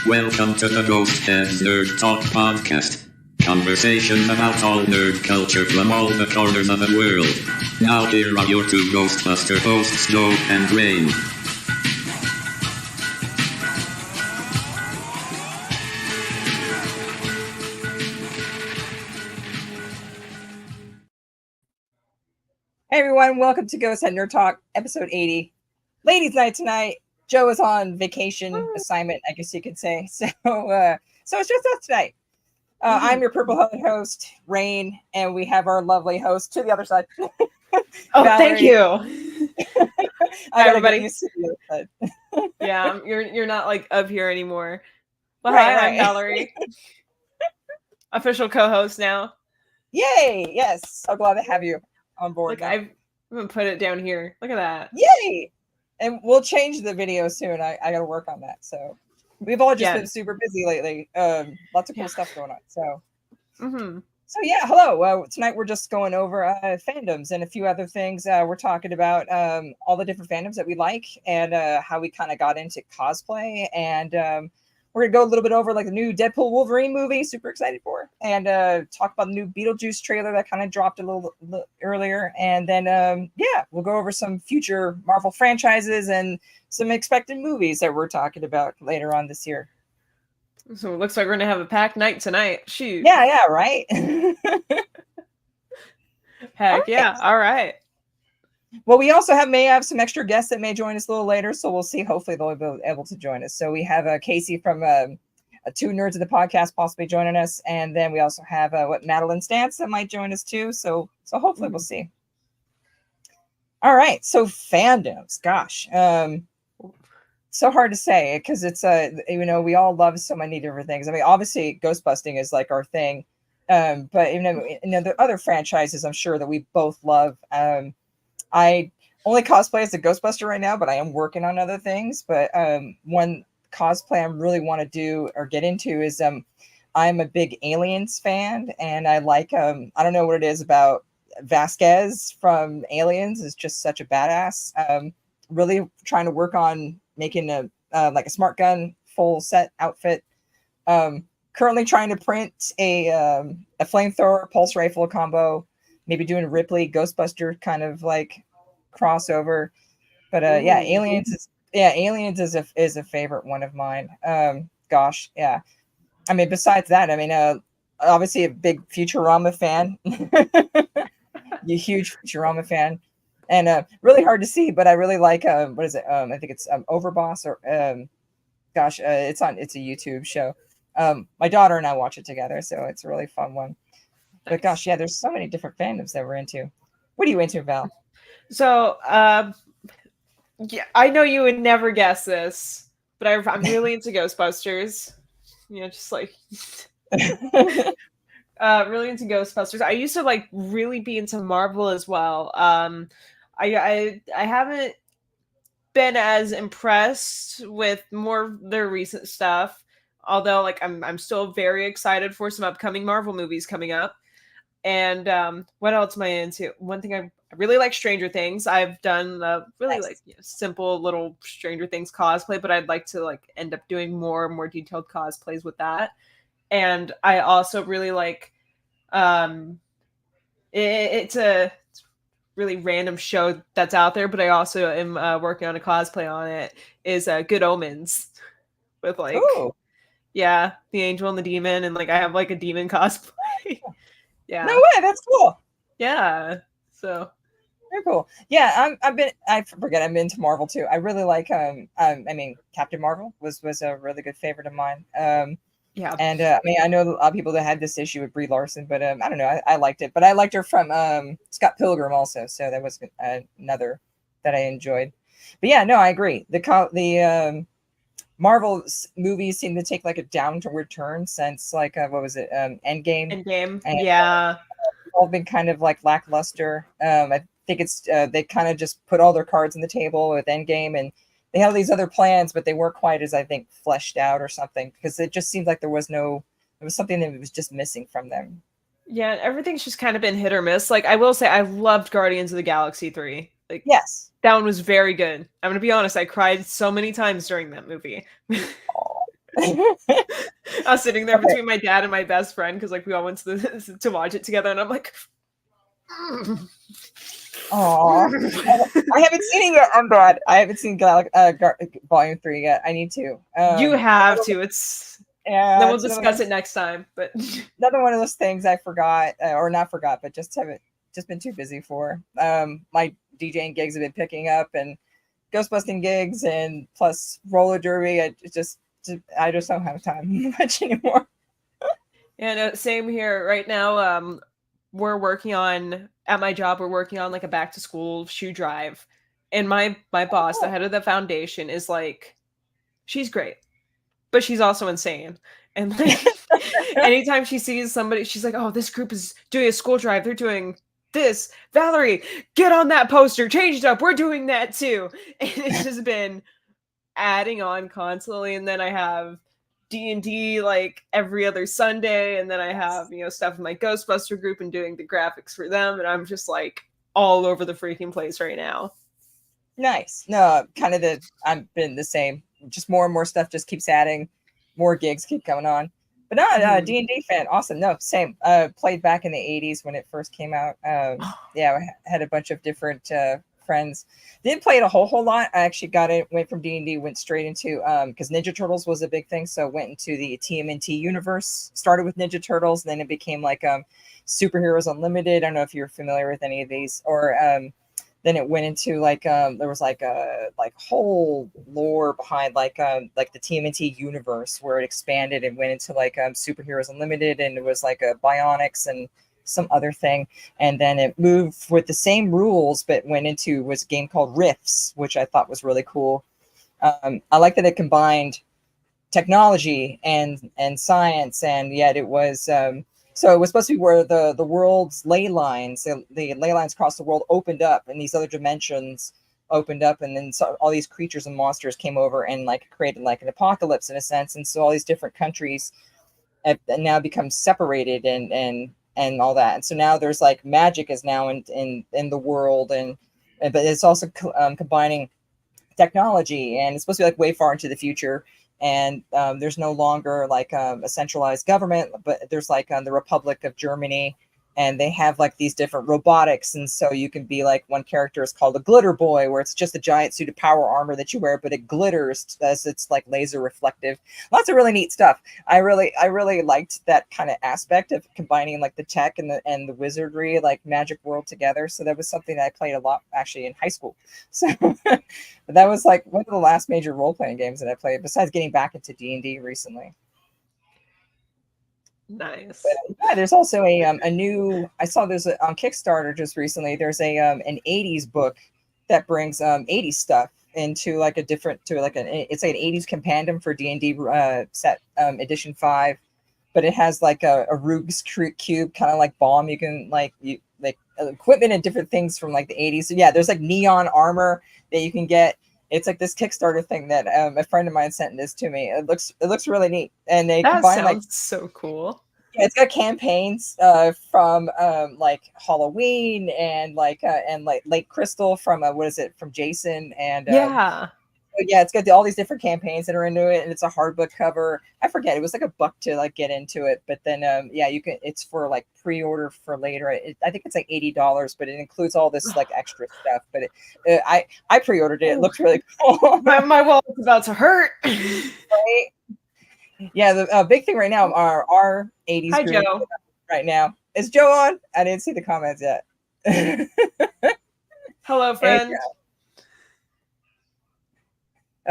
Welcome to the Ghost Heads Nerd Talk podcast. Conversations about all nerd culture from all the corners of the world. Now here are your two Ghostbuster hosts, Joe and Rain. Hey everyone, welcome to Ghost Head Nerd Talk, episode 80. Ladies' night tonight. Joe is on vacation assignment, I guess you could say. So it's just us tonight. I'm your purple-headed host, Rain, and we have our lovely host to the other side. Thank you. Hi, everybody. Yeah, You're not like up here anymore. Well, right, hi, I'm Valerie. Official co-host now. Yay! Yes, so glad to have you on board. Look, I've even put it down here. Look at that. Yay! And we'll change the video soon. I got to work on that. So we've all just been super busy lately. Lots of cool stuff going on. So, So yeah, hello. Tonight we're just going over fandoms and a few other things. We're talking about all the different fandoms that we like and how we kind of got into cosplay. And we're gonna go a little bit over like the new Deadpool Wolverine movie. Super excited for, and talk about the new Beetlejuice trailer that kind of dropped a little earlier. And then we'll go over some future Marvel franchises and some expected movies that we're talking about later on this year. So it looks like we're gonna have a packed night tonight. Shoot. Yeah, right. Heck yeah! All right. Well, we also may have some extra guests that may join us a little later, so we'll see. Hopefully, they'll be able to join us. So we have Casey from Two Nerds of the Podcast possibly joining us, and then we also have Madeline Stantz that might join us too. So hopefully we'll see. All right, so fandoms, gosh, so hard to say because it's we all love so many different things. I mean, obviously, Ghostbusting is like our thing, but the other franchises I'm sure that we both love. I only cosplay as a Ghostbuster right now, but I am working on other things. But one cosplay I really want to do or get into is I'm a big Aliens fan, and I like I don't know what it is about Vasquez from Aliens is just such a badass. Really trying to work on making a like a smart gun full set outfit. Currently trying to print a flamethrower pulse rifle combo. Maybe doing a Ripley Ghostbuster kind of like crossover, but Aliens is a favorite one of mine. Gosh, yeah. I mean, besides that, I mean, obviously a big Futurama fan. You huge Futurama fan, and really hard to see, but I really like what is it? I think it's Overboss or it's a YouTube show. My daughter and I watch it together, so it's a really fun one. But gosh, yeah, there's so many different fandoms that we're into. What are you into, Val? So, I know you would never guess this, but I'm really into Ghostbusters. Just like really into Ghostbusters. I used to like really be into Marvel as well. I haven't been as impressed with more of their recent stuff, although like I'm still very excited for some upcoming Marvel movies coming up. And what else am I into? One thing I really like Stranger Things. I've done really like simple little Stranger Things cosplay, but I'd like to like end up doing more detailed cosplays with that. And I also really like it's a really random show that's out there, but I also am working on a cosplay on it. Is Good Omens with like the angel and the demon, and like I have like a demon cosplay. Yeah. No way, that's cool. Yeah. So very cool. Yeah, I've been into Marvel too. I really like I mean Captain Marvel was a really good favorite of mine. Yeah. And I mean I know a lot of people that had this issue with Brie Larson, but I don't know, I liked it. But I liked her from Scott Pilgrim also, so that was another that I enjoyed. But yeah, no, I agree. The Marvel movies seem to take like a downward turn since like what was it? Endgame. And, yeah. All been kind of like lackluster. I think it's they kind of just put all their cards on the table with Endgame, and they had these other plans, but they weren't quite as I think fleshed out or something, because it just seemed like there was something that was just missing from them. Yeah, everything's just kind of been hit or miss. Like I will say, I loved Guardians of the Galaxy 3. Like yes, that one was very good. I'm gonna be honest, I cried so many times during that movie. I was sitting there Okay. between my dad and my best friend because like we all went to watch it together, and I'm like, Aw. I haven't seen it yet. I'm bad. I haven't seen Volume 3 yet. I need to. you have to. It's Yeah, then we'll it's another discuss it next time. But one of those things I forgot, or not forgot, but just haven't been too busy for. My DJing gigs have been picking up, and ghostbusting gigs, and plus roller derby. I just don't have time much anymore. yeah, no, same here. Right now, we're working on at my job. We're working on like a back to school shoe drive, and my boss, the head of the foundation, is like, she's great, but she's also insane. And like, anytime she sees somebody, she's like, "Oh, this group is doing a school drive. They're doing this. Valerie, get on that poster. Change it up. We're doing that too." And it's just been adding on constantly. And then I have D&D like every other Sunday, and then I have stuff in my Ghostbuster group and doing the graphics for them, and I'm just like all over the freaking place right now. Nice. No, I've been the same. Just more and more stuff just keeps adding. More gigs keep coming on. But no, D&D fan. Awesome. No, same. Played back in the 80s when it first came out. Yeah, I had a bunch of different friends. Didn't play it a whole lot. I actually went from D&D, went straight into, because Ninja Turtles was a big thing. So went into the TMNT universe, started with Ninja Turtles, and then it became like Superheroes Unlimited. I don't know if you're familiar with any of these, or then it went into like there was like a whole lore behind like the TMNT universe where it expanded and went into like Superheroes Unlimited, and it was like a Bionics and some other thing, and then it moved with the same rules but was a game called Rifts, which I thought was really cool. I like that it combined technology and science, and yet it was so it was supposed to be where the world's ley lines, the ley lines across the world opened up, and these other dimensions opened up, and then all these creatures and monsters came over and like created like an apocalypse in a sense, and so all these different countries have now become separated and all that, and so now there's like magic is now in the world, but it's also combining technology, and it's supposed to be like way far into the future. And there's no longer like a centralized government, but there's like the Republic of Germany, and they have like these different robotics. And so you can be like, one character is called a glitter boy, where it's just a giant suit of power armor that you wear, but it glitters as it's like laser reflective. Lots of really neat stuff. I really liked that kind of aspect of combining like the tech and the wizardry, like magic world together. So that was something that I played a lot actually in high school. So but that was like one of the last major role-playing games that I played, besides getting back into D&D recently. Nice. But, yeah, there's also a new. I saw there's on Kickstarter just recently. There's an 80s book that brings 80s stuff into like it's like an 80s compendium for D&D set edition 5, but it has like a Rubik's cube kind of like bomb. You can like equipment and different things from like the 80s. So yeah, there's like neon armor that you can get. It's like this Kickstarter thing that a friend of mine sent this to me. It looks really neat, and they combine like so cool. Yeah, it's got campaigns from like Halloween and like Lake Crystal from what is it, from Jason, and yeah, it's got all these different campaigns that are into it, and it's a hardbook cover. I forget, it was like $1 to like get into it, but then you can. It's for like pre-order for later. I think it's like $80, but it includes all this like extra stuff. But I pre-ordered it. It looks really cool. my wallet's about to hurt. Right? Yeah, the big thing right now are our 80s Hi, group Joe. right now. Is Joe on? I didn't see the comments yet. Hello, friend.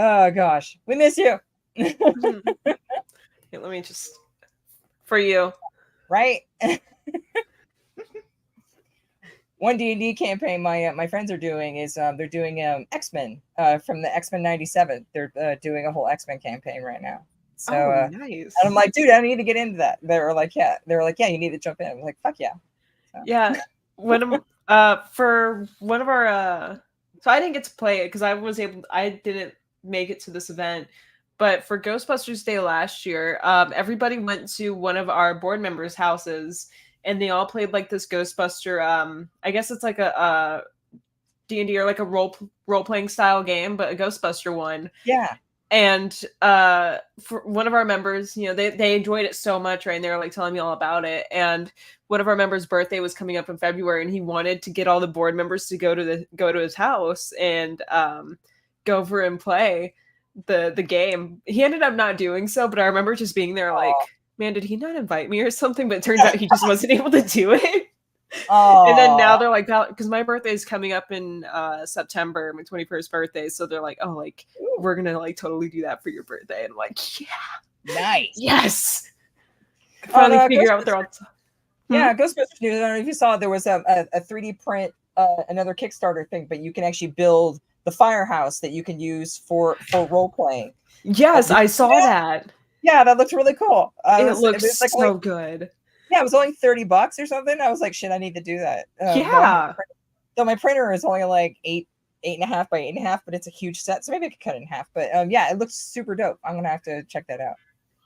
Oh gosh, we miss you. Here, let me just for you. Right. One D&D campaign my friends are doing is they're doing X-Men from the X-Men 97. They're doing a whole X-Men campaign right now. So nice. And I'm like, dude, I need to get into that. They were like, yeah, you need to jump in. I'm like, fuck yeah. So. Yeah. For one of our so I didn't get to play it because I didn't make it to this event, but for Ghostbusters Day last year, everybody went to one of our board members' houses, and they all played like this Ghostbuster. I guess it's like a D&D or like a role playing style game, but a Ghostbuster one. Yeah. and for one of our members, they enjoyed it so much, right? And they were like telling me all about it. And one of our members' birthday was coming up in February, and he wanted to get all the board members to go to his house and go over and play the game. He ended up not doing so, but I remember just being there like, man, did he not invite me or something? But it turns out he just wasn't able to do it. And then now they're like, because my birthday is coming up in September, my 21st birthday. So they're like, oh, like, we're going to like totally do that for your birthday. And I'm like, yeah. Nice. Yes. Finally figure out what they're all. Yeah, Ghostbusters News. I don't know if you saw, there was a 3D print, another Kickstarter thing, but you can actually build the firehouse that you can use for role playing. Yes, I saw that. Yeah, that looked really cool. It looks like so good. Yeah, it was only $30 or something. I was like, shit, I need to do that. Yeah. So my printer is only like 8.5 by 8.5, but it's a huge set, so maybe I could cut it in half. But yeah, it looks super dope. I'm gonna have to check that out.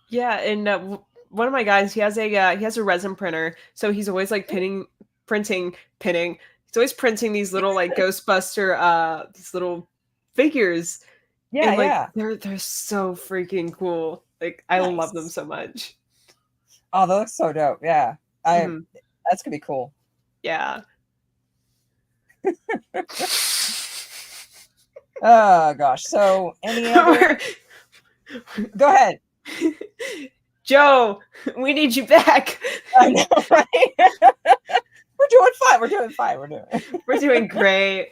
Yeah, and one of my guys, he has a resin printer, so he's always like printing. He's always printing these little like Ghostbuster these little figures. Yeah, and, like, yeah. They're so freaking cool. Like I love them so much. Oh, that looks so dope. Yeah. That's gonna be cool. Yeah. Oh gosh. So any other go ahead. Joe, we need you back. I know, right? We're doing fine. We're doing great.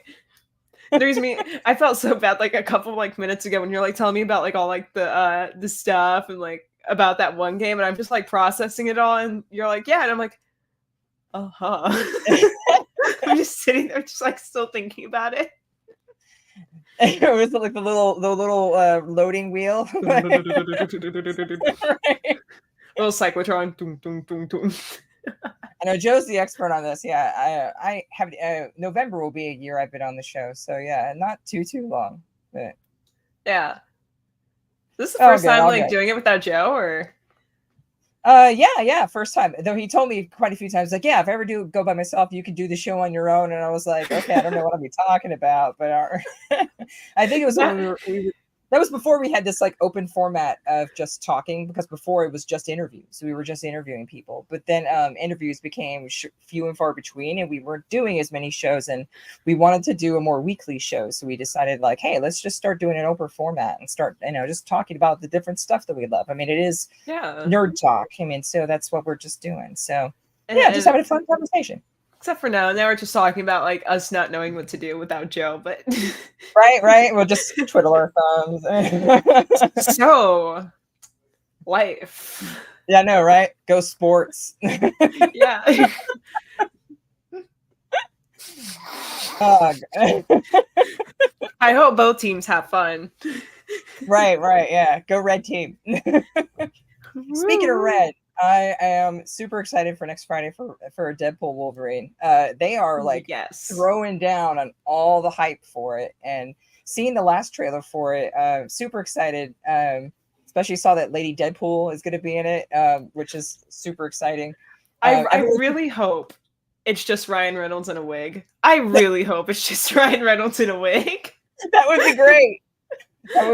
The reason I felt so bad like a couple like minutes ago when you're like telling me about like all like the stuff and like about that one game, and I'm just like processing it all, and you're like, yeah, and I'm like, I'm just sitting there just like still thinking about it. It was like the little loading wheel. Little cyclotron. Dun, dun, dun, dun. I know Joe's the expert on this. Yeah, I have November will be a year I've been on the show, so yeah, not too long. But yeah, this is the first time like doing it without Joe, or yeah, first time. Though he told me quite a few times, like, yeah, if I ever do go by myself, you can do the show on your own. And I was like, okay, I don't know what I'll be talking about, but I think it was when that was before we had this like open format of just talking, because before it was just interviews. So we were just interviewing people, but then interviews became few and far between, and we weren't doing as many shows, and we wanted to do a more weekly show. So we decided like, hey, let's just start doing an open format and start, just talking about the different stuff that we love. I mean, it is nerd talk. I mean, so that's what we're just doing. So yeah, just having a fun conversation. Except for now we're just talking about like us not knowing what to do without Joe, but right. We'll just twiddle our thumbs. So life. Yeah, I know, right? Go sports. Yeah. I hope both teams have fun. Right. Yeah. Go red team. Speaking of red, I am super excited for next Friday for Deadpool Wolverine. They are like throwing down on all the hype for it, and seeing the last trailer for it, super excited. Especially saw that Lady Deadpool is going to be in it, which is super exciting. I really hope it's just Ryan Reynolds in a wig. I really hope it's just Ryan Reynolds in a wig. That would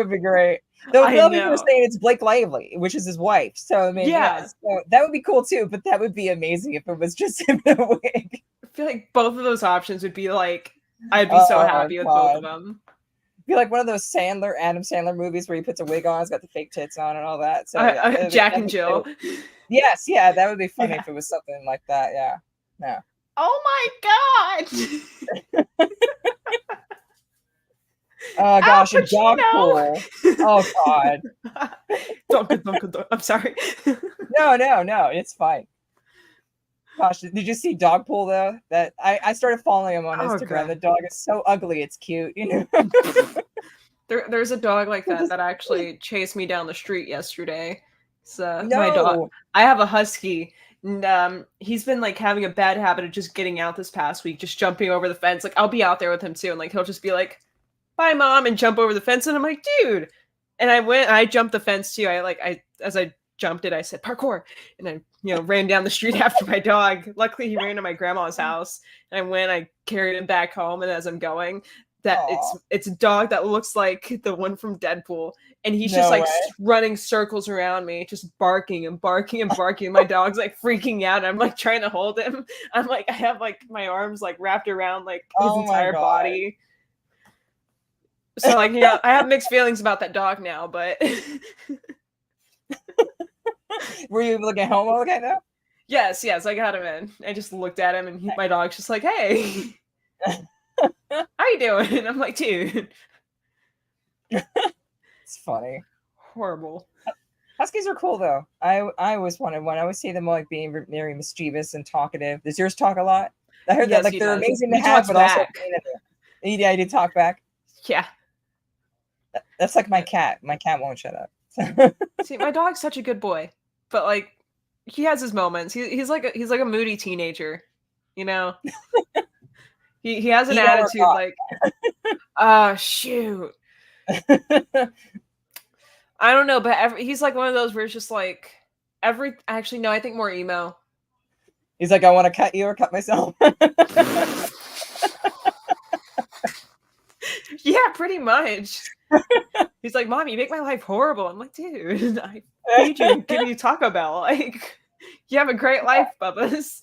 be great. Though people are saying it's Blake Lively, which is his wife. So I mean, so that would be cool too. But that would be amazing if it was just him in a wig. I feel like both of those options would be like, I'd be so happy with both of them. It'd be like one of those Adam Sandler movies where he puts a wig on, he's got the fake tits on and all that. So Jack and Jill. Yes, yeah, that would be funny if it was something like that. Yeah. Oh my god. Oh gosh, a dog pool. Oh god. Dog. I'm sorry. No, it's fine. Gosh, did you see Dog Pool though? That I started following him on Instagram. God. The dog is so ugly, it's cute, There's a dog like that actually chased me down the street yesterday. So my dog. I have a husky. And he's been like having a bad habit of just getting out this past week, just jumping over the fence. Like I'll be out there with him too, and like he'll just be like, "Bye, Mom," and jump over the fence, and I'm like, "Dude!" And I jumped the fence too. As I jumped it, I said parkour, and I ran down the street after my dog. Luckily, he ran to my grandma's house, and I carried him back home. And as I'm going, that Aw. it's a dog that looks like the one from Deadpool, and he's No just like way. running circles around me, just barking and barking and barking. My dog's like freaking out. I'm like trying to hold him. I'm like, I have like my arms like wrapped around like his Oh my entire God. body. So like, you know, I have mixed feelings about that dog now, but Were you looking at Homo again though? yes, I got him in. I just looked at him, and my dog's just like, "Hey, how you doing?" And I'm like, "Dude, It's funny. horrible." Huskies are cool though. I always wanted one. I always see them like being very mischievous and talkative. Does yours talk a lot? I heard Yes, that like he they're does. amazing to He have, talks but also back. yeah, I do talk back. Yeah. That's like my cat. My cat won't shut up. See, my dog's such a good boy, but like, he has his moments. He's like a moody teenager, you know. He has an Eat all or attitude not. like, shoot. I don't know, but he's like one of those where it's just like actually no, I think more emo. He's like, I want to cut you or cut myself. Yeah, pretty much. He's like, Mom, you make my life horrible. I'm like, dude, I feed you and give you Taco Bell. Like, you have a great life, Bubba's.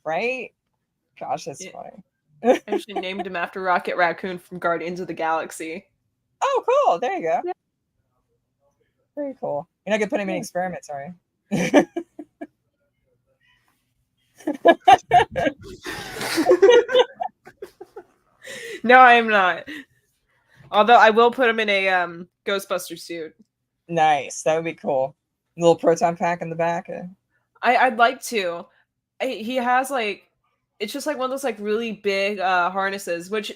Right? Gosh, that's Yeah. funny. I actually named him after Rocket Raccoon from Guardians of the Galaxy. Oh, cool. There you go. Yeah. Very cool. You're not gonna put him in experiments, are you? No, I am not. Although I will put him in a Ghostbuster suit. Nice. That would be cool. Little proton pack in the back. I'd like to. He has like, it's just like one of those like really big harnesses, which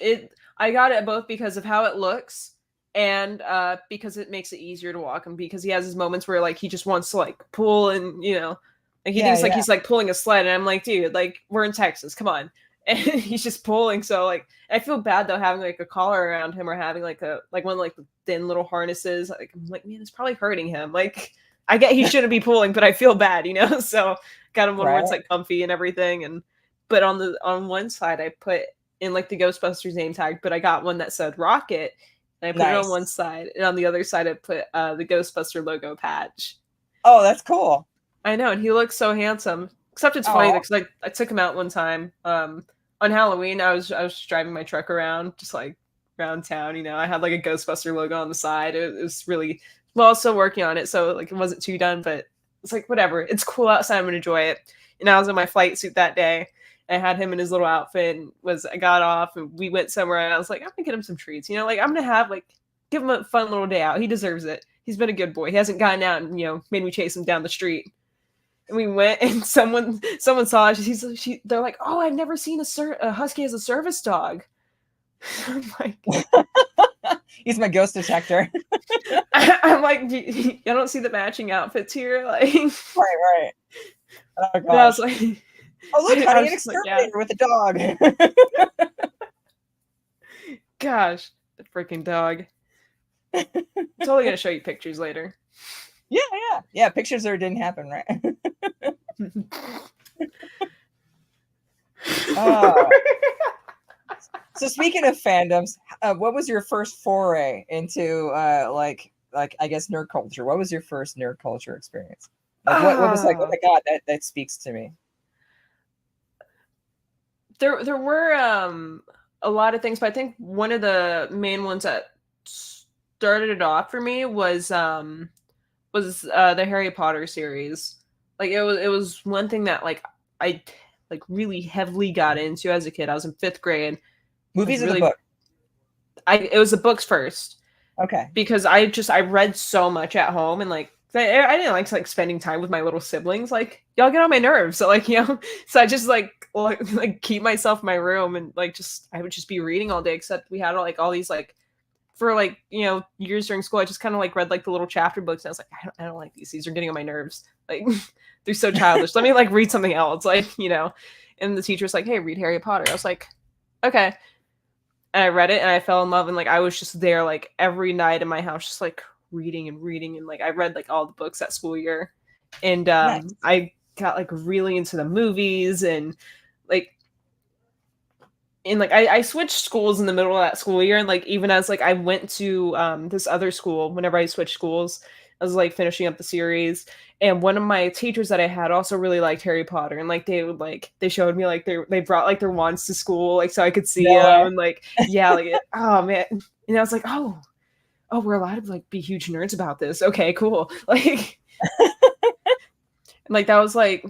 I got it both because of how it looks and because it makes it easier to walk him, because he has his moments where like he just wants to like pull, and you know, like he thinks like he's like pulling a sled, and I'm like, dude, like we're in Texas, come on. And he's just pulling. So like, I feel bad though having like a collar around him or having like one of like the thin little harnesses. Like I'm like, man, it's probably hurting him. Like I get he shouldn't be pulling, but I feel bad, you know. So got him one where it's like comfy and everything. And but on one side I put in like the Ghostbusters name tag, but I got one that said Rocket, and I put it on one side, and on the other side I put the Ghostbuster logo patch. Oh, that's cool. I know, and he looks so handsome. Except it's funny because like I took him out one time on Halloween. I was just driving my truck around, just like around town. You know, I had like a Ghostbuster logo on the side. It was really well, still working on it, so like it wasn't too done, but it's like whatever. It's cool outside. I'm gonna enjoy it. And I was in my flight suit that day. I had him in his little outfit, and I got off and we went somewhere, and I was like, I'm gonna get him some treats. You know, like I'm gonna have like give him a fun little day out. He deserves it. He's been a good boy. He hasn't gotten out and made me chase him down the street. And we went, and someone saw us. They're like, "Oh, I've never seen a husky as a service dog." I'm like, he's my ghost detector. I'm like, I don't see the matching outfits here. Like, right. Oh gosh. I was like, oh look, honey, an exterminator with a dog. Gosh, the freaking dog. Totally gonna show you pictures later. Yeah. Pictures there didn't happen, right? So speaking of fandoms, what was your first foray into like I guess nerd culture? What was your first nerd culture experience? Like what was like, oh my god, that speaks to me? There were a lot of things, but I think one of the main ones that started it off for me was the Harry Potter series. Like it was one thing that like I like really heavily got into as a kid. I was in 5th grade. Movies or the book? It was the books first. Okay. Because I read so much at home, and like I didn't like spending time with my little siblings. Like y'all get on my nerves. So like so I just like keep myself in my room, and like I would just be reading all day. Except we had like all these like for like years during school, I just kind of like read like the little chapter books, and I was like, I don't like these. These are getting on my nerves. Like they're so childish. Let me like read something else. Like and the teacher's like, hey, read Harry Potter. I was like, okay. And I read it, and I fell in love, and like I was just there like every night in my house, just like reading, and like I read like all the books that school year, and Nice. I got like really into the movies, and like and like I switched schools in the middle of that school year, and like even as like I went to this other school, whenever I switched schools, I was like finishing up the series, and one of my teachers that I had also really liked Harry Potter, and like they would like they showed me like they brought like their wands to school, like so I could see No them, way. and like yeah, like oh man, and I was like oh we're allowed to like be huge nerds about this, okay cool, like and, like that was like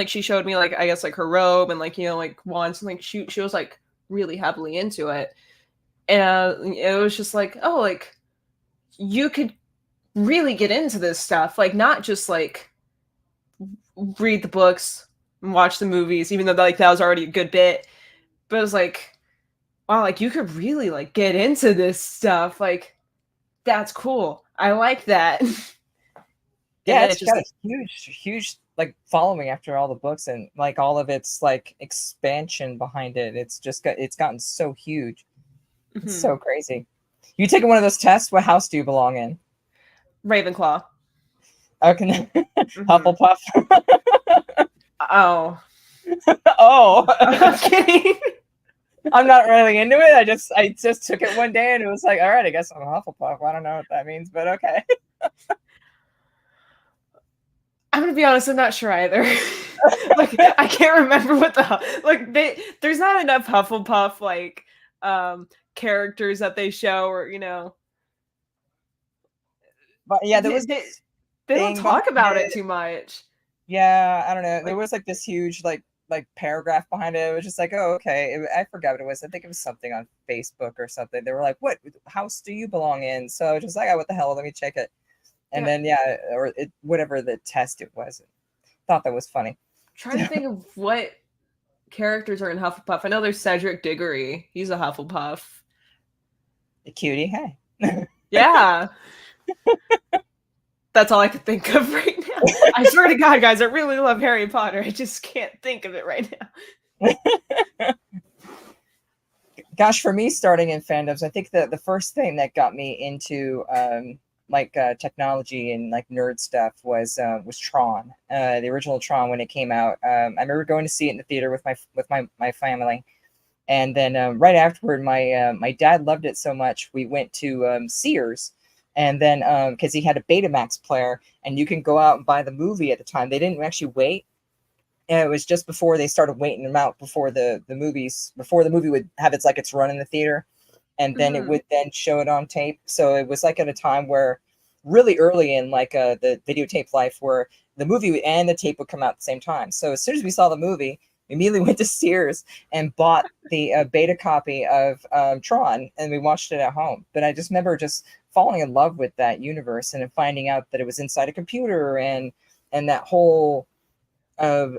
she showed me like I guess like her robe and like like wands, and like she was like really heavily into it, and it was just like oh like you could really get into this stuff, like not just like read the books and watch the movies, even though like that was already a good bit, but it was like wow, like you could really like get into this stuff, like that's cool, I like that. And Yeah, then it it's just got a huge like following after all the books and like all of its like expansion behind it. It's gotten so huge. It's mhm. so crazy. You taking one of those tests? What house do you belong in? Ravenclaw. Okay. Mhm. Hufflepuff. Oh. Oh, I'm kidding. I'm not really into it. I just took it one day and it was like, all right, I guess I'm a Hufflepuff. I don't know what that means, but okay. I'm gonna be honest, I'm not sure either. Like I can't remember what like there's not enough Hufflepuff like characters that they show, or But yeah, there they, was they, this they don't thing behind talk about it it. too much. Yeah, I don't know. There Like was like this huge like paragraph behind it. It was just like, oh, okay. I forgot what it was. I think it was something on Facebook or something. They were like, "What house do you belong in?" So I was just like, "Oh, what the hell? Let me check it." And yeah, then yeah, or it whatever the test it was. Thought that was funny. trying to think of what characters are in Hufflepuff. I know there's Cedric Diggory. He's a Hufflepuff. Cutie, hey. Yeah. That's all I could think of right now. I swear to God, guys, I really love Harry Potter. I just can't think of it right now. Gosh, for me, starting in fandoms, I think the first thing that got me into like technology and like nerd stuff was Tron, the original Tron when it came out. I remember going to see it in the theater with my family, and then right afterward, my dad loved it so much we went to Sears, and then because he had a Betamax player, and you can go out and buy the movie at the time. They didn't actually wait. And it was just before they started waiting them out before before the movie would have its run in the theater, and then it Mhm. would then show it on tape. So it was like at a time where really early in like the videotape life where the movie and the tape would come out at the same time. So as soon as we saw the movie, we immediately went to Sears and bought the beta copy of Tron, and we watched it at home. But I just remember just falling in love with that universe and then finding out that it was inside a computer and that whole of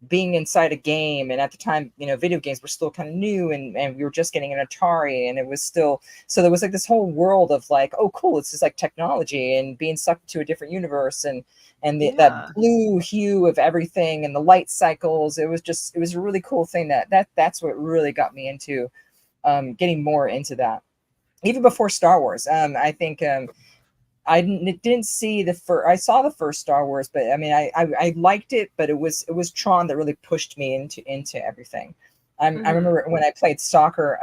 being inside a game. And at the time, video games were still kind of new, and we were just getting an Atari, and it was still, so there was like this whole world of like, oh cool, it's just like technology and being sucked to a different universe, and that Yeah. blue hue of everything and the light cycles. It was a really cool thing that's what really got me into getting more into that, even before Star Wars. I think didn't see the first. I saw the first Star Wars, but I mean, I liked it, but it was Tron that really pushed me into everything. I Mhm. remember when I played soccer.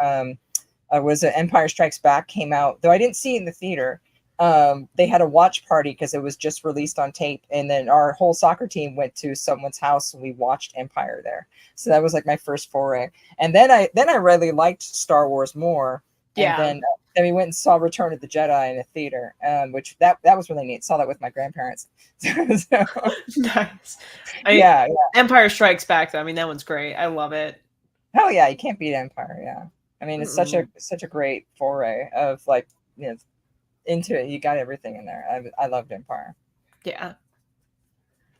Was Empire Strikes Back came out, though I didn't see it in the theater. They had a watch party because it was just released on tape, and then our whole soccer team went to someone's house and we watched Empire there. So that was like my first foray, and then I really liked Star Wars more, and Yeah. then we went and saw Return of the Jedi in a theater, which that was really neat. Saw that with my grandparents. So, Nice. I yeah, yeah, Empire Strikes Back though. I mean, that one's great. I love it. hell yeah, you can't beat Empire. Yeah, I mean it's Mm-mm. such a great foray of like into it. You got everything in there. I loved Empire. Yeah.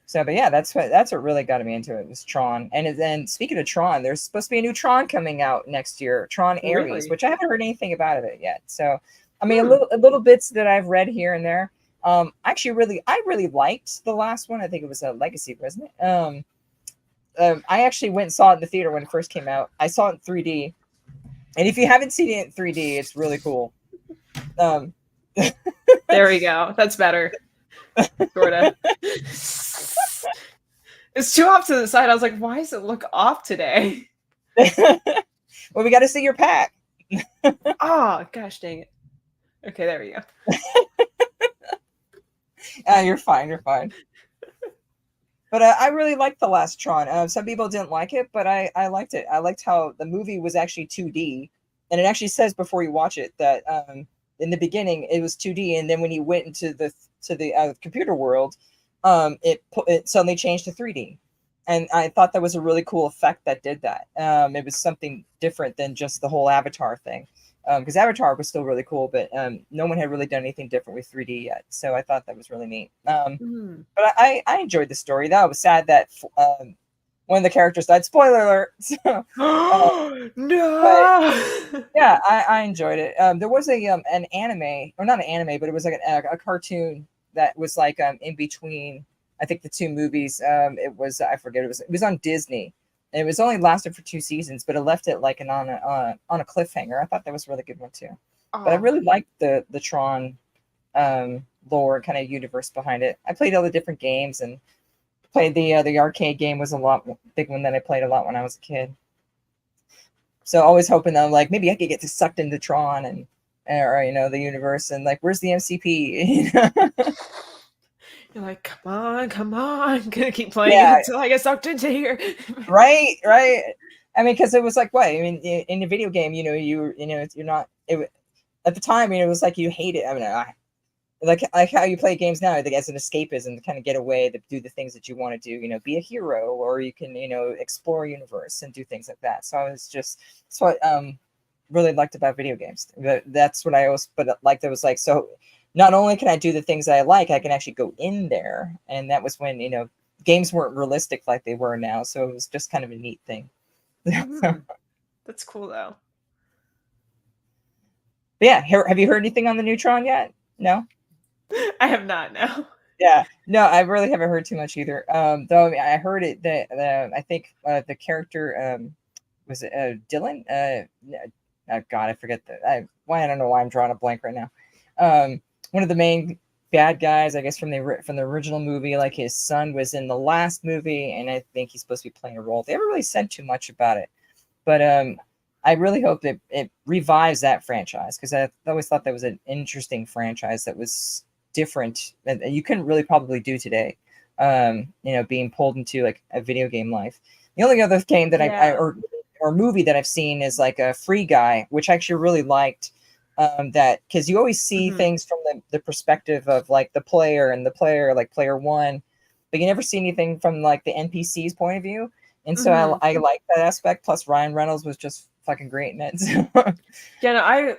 So, but yeah, that's what really got me into it was Tron. And then speaking of Tron, there's supposed to be a new Tron coming out next year, Tron Ares, Really? which I haven't heard anything about it yet. So, I mean, Hmm. a little bits that I've read here and there. I really liked the last one. I think it was a Legacy, wasn't it? I actually went and saw it in the theater when it first came out. I saw it in 3D, and if you haven't seen it in 3D, it's really cool. Um, There we go. That's better. Sorta. It's too off to the side. I was like, why does it look off today? Well, we got to see your pack. Oh, gosh dang it. Okay, there we go. You're fine. You're fine. But I really liked the last Tron. Some people didn't like it, but I liked it. I liked how the movie was actually 2D, and it actually says before you watch it that in the beginning it was 2D, and then when you went into the computer world, it suddenly changed to 3D, and I thought that was a really cool effect that did that. It was something different than just the whole Avatar thing, because Avatar was still really cool, but no one had really done anything different with 3D yet. So I thought that was really neat. Mm. But I enjoyed the story. That was sad that one of the characters died. Spoiler alert. No. Yeah, I enjoyed it. There was an anime, or not an anime, but it was like a cartoon that was like in between. I think the two movies. It was I forget. It was on Disney. And it was only lasted for 2 seasons, but it left it like on a cliffhanger. I thought that was a really good one too. But I really liked the Tron lore kind of universe behind it. I played all the different games and played the arcade game was a lot big one that I played a lot when I was a kid. So always hoping that like maybe I could get sucked into Tron and or the universe and like where's the MCP? You're like, come on, gonna keep playing it until I get sucked into here. Right. I mean, because it was like what I mean in a video game, you're not. At the time, it was like you hate it. I mean, like how you play games now, I think as an escapism to kind of get away, to do the things that you want to do. Be a hero, or you can explore a universe and do things like that. So that's what really liked about video games. That's what I always liked. It was like so. Not only can I do the things that I like, I can actually go in there, and that was when games weren't realistic like they were now. So it was just kind of a neat thing. That's cool though. But yeah, have you heard anything on the Neutron yet? No. I have not. No. Yeah, no, I really haven't heard too much either. Though I heard it that I think the character was it Dylan? Oh God, I forget I don't know why I'm drawing a blank right now. One of the main bad guys, I guess from the original movie, like his son was in the last movie, and I think he's supposed to be playing a role. They haven't really said too much about it, but I really hope that it revives that franchise because I always thought that was an interesting franchise that was different that you couldn't really probably do today. Being pulled into like a video game life. The only other game that I or movie that I've seen is like a Free Guy, which I actually really liked. That because you always see things from the perspective of like the player like player one, but you never see anything from like the NPC's point of view. And so I like that aspect. Plus Ryan Reynolds was just fucking great in it. Yeah, no, I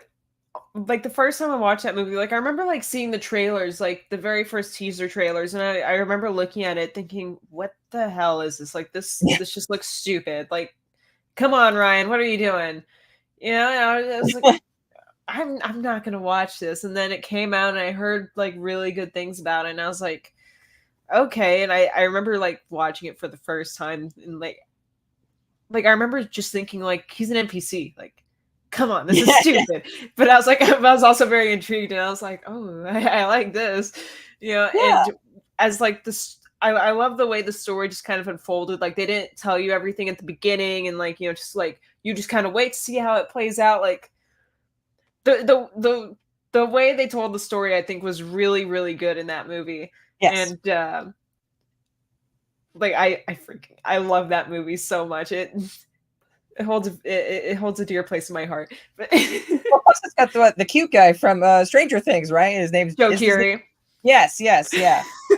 like the first time I watched that movie, like I remember like seeing the trailers, like the very first teaser trailers, and I remember looking at it thinking, what the hell is this? Like this just looks stupid. Like, come on, Ryan, what are you doing? I was like I'm not gonna watch this. And then it came out and I heard like really good things about it, and I was like, okay. And I remember like watching it for the first time and like I remember just thinking like he's an NPC. Like, come on, this is stupid. But I was like, I was also very intrigued and I was like, oh, I like this. And as like this I love the way the story just kind of unfolded. Like they didn't tell you everything at the beginning and like, just like you just kind of wait to see how it plays out. Like the way they told the story, I think was really, really good in that movie. Yes. And like I love that movie so much. It holds a dear place in my heart. But plus it's got the cute guy from Stranger Things, right? His name's Joe Keery. Yes, yeah.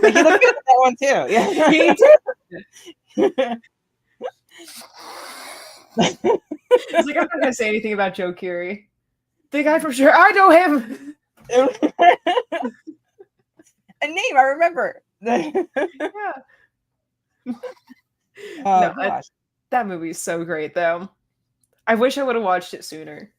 Like, he looked good at that one too. Yeah, he did. It's like I'm not gonna say anything about Joe Keery. The guy from sure I know him. A name I remember. Yeah. Gosh. That movie is so great though. I wish I would have watched it sooner.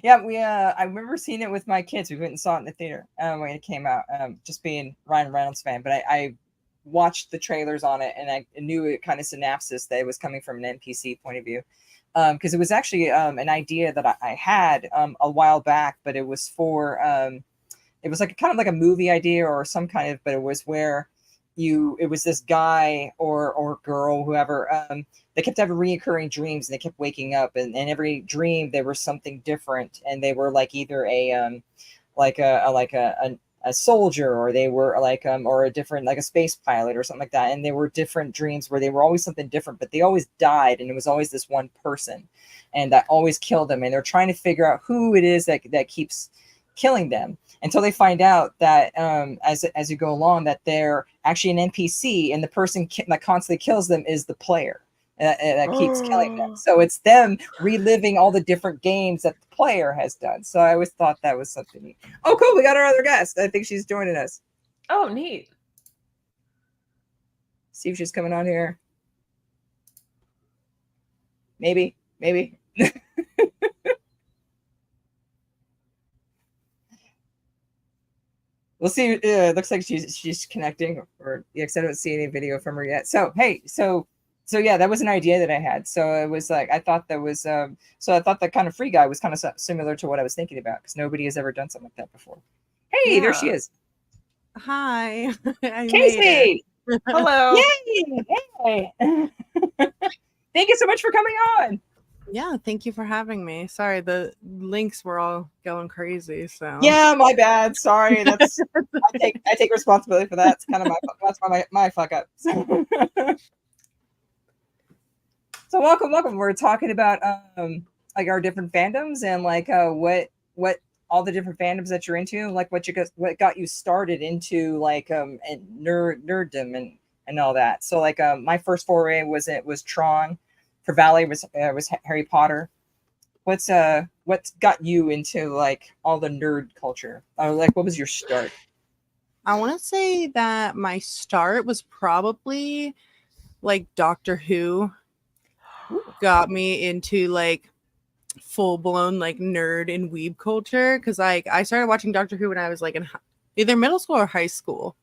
Yeah, I remember seeing it with my kids. We went and saw it in the theater when it came out. Just being Ryan Reynolds fan, but I watched the trailers on it and I knew it kind of synopsis that it was coming from an NPC point of view. Because it was actually an idea that I had a while back, but it was for it was like kind of like a movie idea or some kind of, but it was where it was this guy or girl, whoever, they kept having reoccurring dreams, and they kept waking up, and every dream there was something different, and they were like either a soldier, or they were like or a different, like a space pilot or something like that, and they were different dreams where they were always something different, but they always died, and it was always this one person, and that always killed them, and they're trying to figure out who it is that keeps killing them, until they find out that as you go along, that they're actually an NPC, and the person that constantly kills them is the player that keeps killing them. So it's them reliving all the different games that the player has done. So I always thought that was something neat. Oh, cool. We got our other guest. I think she's joining us. Oh, neat. See if she's coming on here. Maybe. We'll see. It looks like she's connecting, or because I don't see any video from her yet. So hey, so yeah, that was an idea that I had. So it was like, I thought that was so I thought that kind of free guy was kind of similar to what I was thinking about, because nobody has ever done something like that before. Hey, Yeah. there she is. Hi. Casey. Hello. Yay! Hey. Thank you so much for coming on. Yeah, thank you for having me. Sorry, the links were all going crazy. So Yeah, my bad. Sorry. That's I take responsibility for that. It's kind of my fuck up. So welcome. We're talking about like our different fandoms, and like what all the different fandoms that you're into, like what got you started into like and nerddom and all that. So like my first foray was Tron. For Valley was Harry Potter. What's got you into like all the nerd culture? Like, what was your start? I want to say that my start was probably like Doctor Who. Got me into like full blown like nerd and weeb culture, because like I started watching Doctor Who when I was like in either middle school or high school,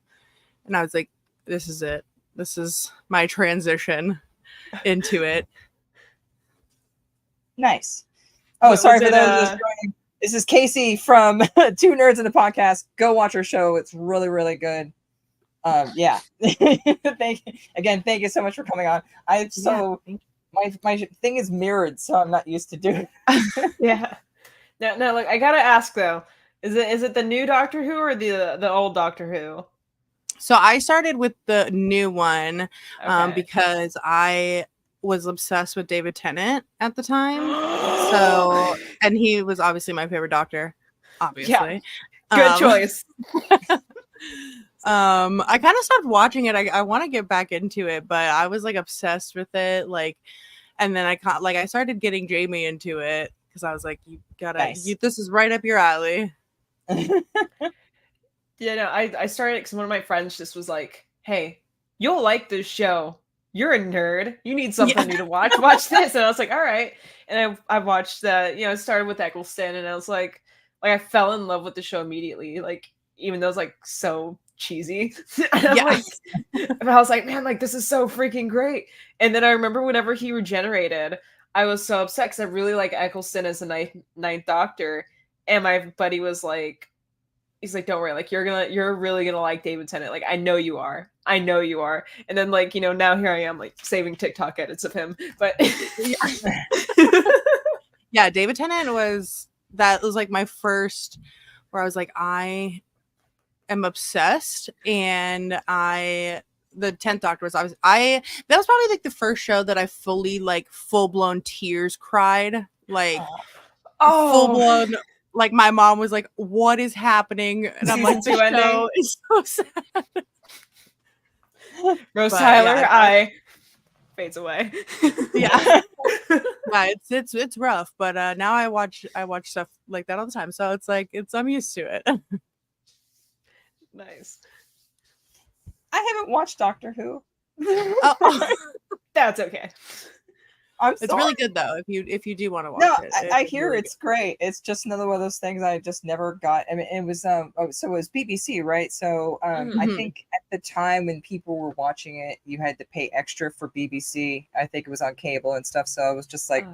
and I was like, this is it. This is my transition into it. Nice. Oh, What sorry was for it, those just joining. This is Casey from Two Nerds in the Podcast. Go watch her show. It's really, really good. Yeah. Thank you so much for coming on. My thing is mirrored, so I'm not used to doing it. Yeah. Now, look, I gotta ask though, is it the new Doctor Who or the old Doctor Who? So I started with the new one Okay. because I was obsessed with David Tennant at the time. So, and he was obviously my favorite Doctor, obviously. Good choice. I kind of stopped watching it. I want to get back into it, but I was like obsessed with it. Like, and then I started getting Jamie into it, because I was like, you gotta, Nice. this is right up your alley. Yeah, no, I started because one of my friends just was like, "Hey, you'll like this show. You're a nerd. You need something new to watch. Watch this." And I was like, "All right." And I watched that. It started with Eccleston, and I was like I fell in love with the show immediately. Like, even though it's like so cheesy, and I was like, man, like this is so freaking great. And then I remember whenever he regenerated, I was so upset because I really like Eccleston as the ninth Doctor, and my buddy was like, he's like, don't worry, like you're really gonna like David Tennant. Like, I know you are. And then like, now here I am like saving TikTok edits of him. But yeah, David Tennant was like my first where I was like, I am obsessed. And the 10th Doctor was that was probably like the first show that I fully like full blown tears cried, like full blown. Like, my mom was like, what is happening? And I'm like, the show is so sad. Rose Tyler fades away. Yeah. Yeah, it's rough, but now I watch stuff like that all the time. So it's like I'm used to it. Nice. I haven't watched Doctor Who. That's okay. It's really good though if you do want to watch it. I hear really it's great. It's just another one of those things I just never got. I mean, it was so it was BBC, right? So I think at the time when people were watching it, you had to pay extra for BBC. I think it was on cable and stuff. So it was just like,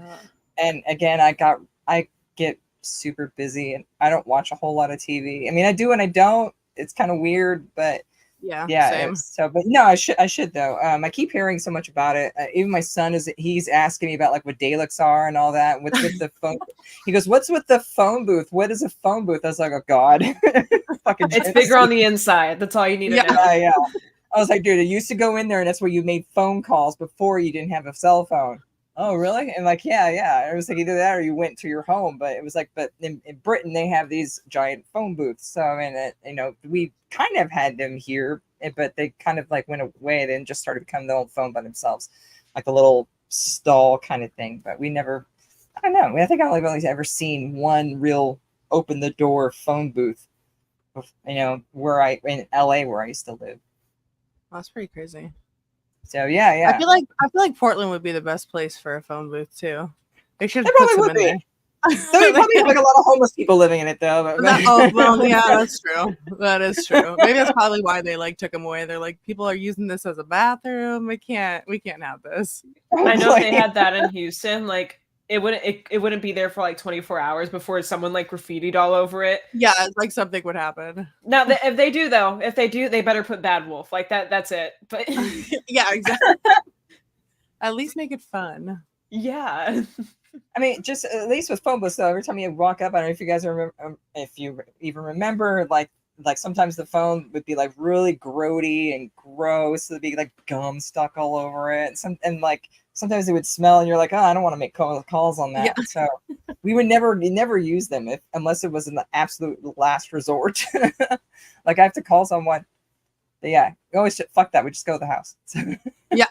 and again, I get super busy and I don't watch a whole lot of TV. I mean, I do and I don't. It's kind of weird, but Yeah, Yeah, same. so but no, I should though. I keep hearing so much about it. Even my son he's asking me about like what Daleks are and all that. What's with the phone? He goes, "What's with the phone booth? What is a phone booth?" I was like, "Oh God, fucking It's bigger on the inside. That's all you need to know. yeah." I was like, "Dude, I used to go in there, and that's where you made phone calls before you didn't have a cell phone." Oh, really? And like, yeah. I was like, either that or you went to your home. But it was like, but in Britain they have these giant phone booths. So I mean, we kind of had them here, but they kind of like went away. Then just started becoming the old phone by themselves, like a little stall kind of thing. But we never, I don't know. I think I've only ever seen one real open the door phone booth. Where in LA where I used to live. That's pretty crazy. So yeah. I feel like Portland would be the best place for a phone booth too. They should It put probably some would in be. there. There probably have like a lot of homeless people living in it though. Oh well, yeah, that's true. That is true. Maybe that's probably why they like took them away. They're like, people are using this as a bathroom. We can't have this. I know if they had that in Houston, like it wouldn't be there for like 24 hours before someone like graffitied all over it. Yeah, it's like something would happen. Now, if they do, they better put Bad Wolf like that. That's it. But yeah, exactly. At least make it fun. Yeah. I mean, just at least with phone booths, though, every time you walk up, I don't know if you guys remember, if you even remember, like sometimes the phone would be like really grody and gross. There'd be like gum stuck all over it, and like sometimes it would smell, and you're like, oh, I don't want to make calls on that. Yeah. So we would never use them unless it was in the absolute last resort. Like I have to call someone. But yeah, we always fuck that. We just go to the house. Yeah.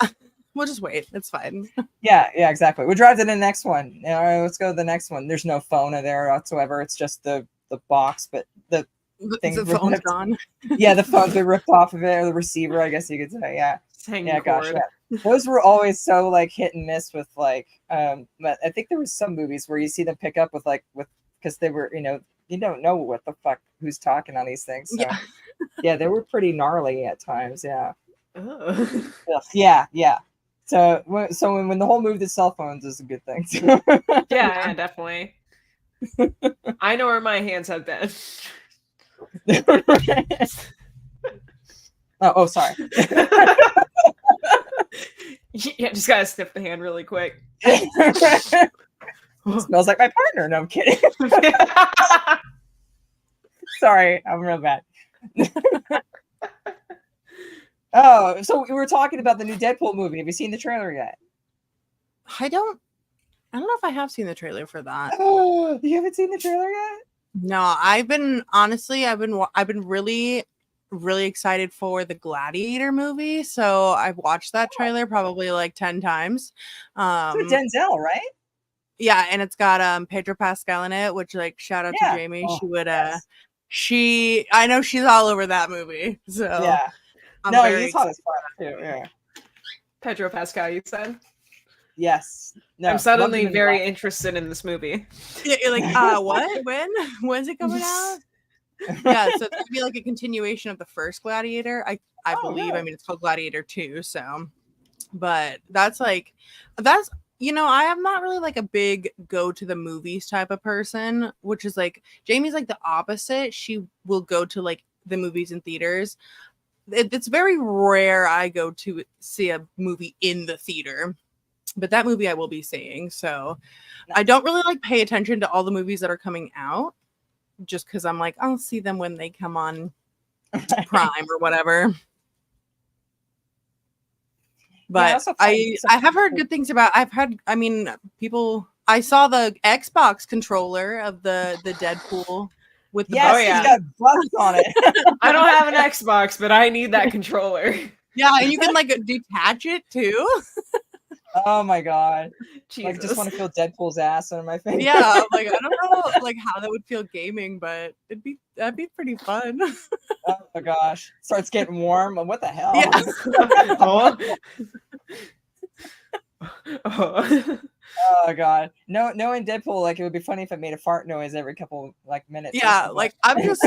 We'll just wait. It's fine. Yeah, exactly. We'll drive to the next one. All right, let's go to the next one. There's no phone in there whatsoever. It's just the box, but the phone's gone. Yeah, the phone's been ripped off of it, or the receiver, I guess you could say. Yeah. Yeah, gosh. Yeah. Those were always so like hit and miss with like but I think there was some movies where you see them pick up with because they were, you don't know what the fuck who's talking on these things. So yeah, they were pretty gnarly at times, yeah. Yeah. So when the whole move to cell phones is a good thing. Yeah, definitely. I know where my hands have been. oh, sorry. Yeah, just gotta sniff the hand really quick. Smells like my partner. No, I'm kidding. Sorry, I'm real bad. Oh, so we were talking about the new Deadpool movie. Have you seen the trailer yet? I don't know if I have seen the trailer for that. Oh, you haven't seen the trailer yet? No, I've been really, really excited for the Gladiator movie. So I've watched that trailer probably like 10 times. It's with Denzel, right? Yeah, and it's got Pedro Pascal in it, which like shout out to Jamie. She would I know she's all over that movie. So yeah. He's hot as fuck too. Yeah. Pedro Pascal, you said? Yes. No, I'm suddenly very interested in this movie. Yeah, you're like, what? When's it coming out? Yeah, so it's gonna be like a continuation of the first Gladiator. I believe. Really? I mean, it's called Gladiator 2. So, but that's I am not really like a big go to the movies type of person, which is like Jamie's like the opposite. She will go to like the movies in theaters. It's very rare I go to see a movie in the theater, but that movie I will be seeing. So I don't really like pay attention to all the movies that are coming out, just because I'm like, I'll see them when they come on Prime or whatever. But I have heard good things about. I saw the Xbox controller of the Deadpool with the it's got buttons on it. I don't have an Xbox, but I need that controller. Yeah, and you can like detach it too. Oh my god! Jesus. I just want to feel Deadpool's ass on my face. Yeah, like I don't know like how that would feel gaming, but that'd be pretty fun. Oh my gosh! Starts getting warm. What the hell? Yeah. Oh god! No, in Deadpool, like it would be funny if it made a fart noise every couple like minutes. Yeah, like I'm just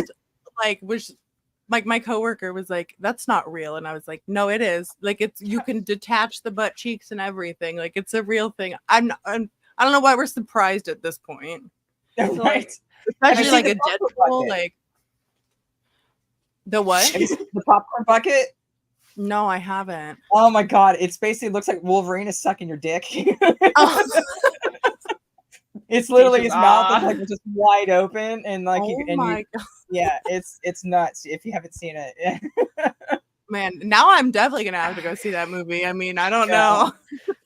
like my coworker was like, "That's not real," and I was like, "No, it is. Like you can detach the butt cheeks and everything. Like it's a real thing." I don't know why we're surprised at this point. Right? Especially like a Deadpool, like. The what? Have you seen the popcorn bucket? No, I haven't. Oh my god, it's basically looks like Wolverine is sucking your dick. Oh, It's literally Jesus, his mouth is ah. like just wide open and like oh you my god. yeah, it's nuts if you haven't seen it. Man, now I'm definitely gonna have to go see that movie. I mean, I don't Yeah.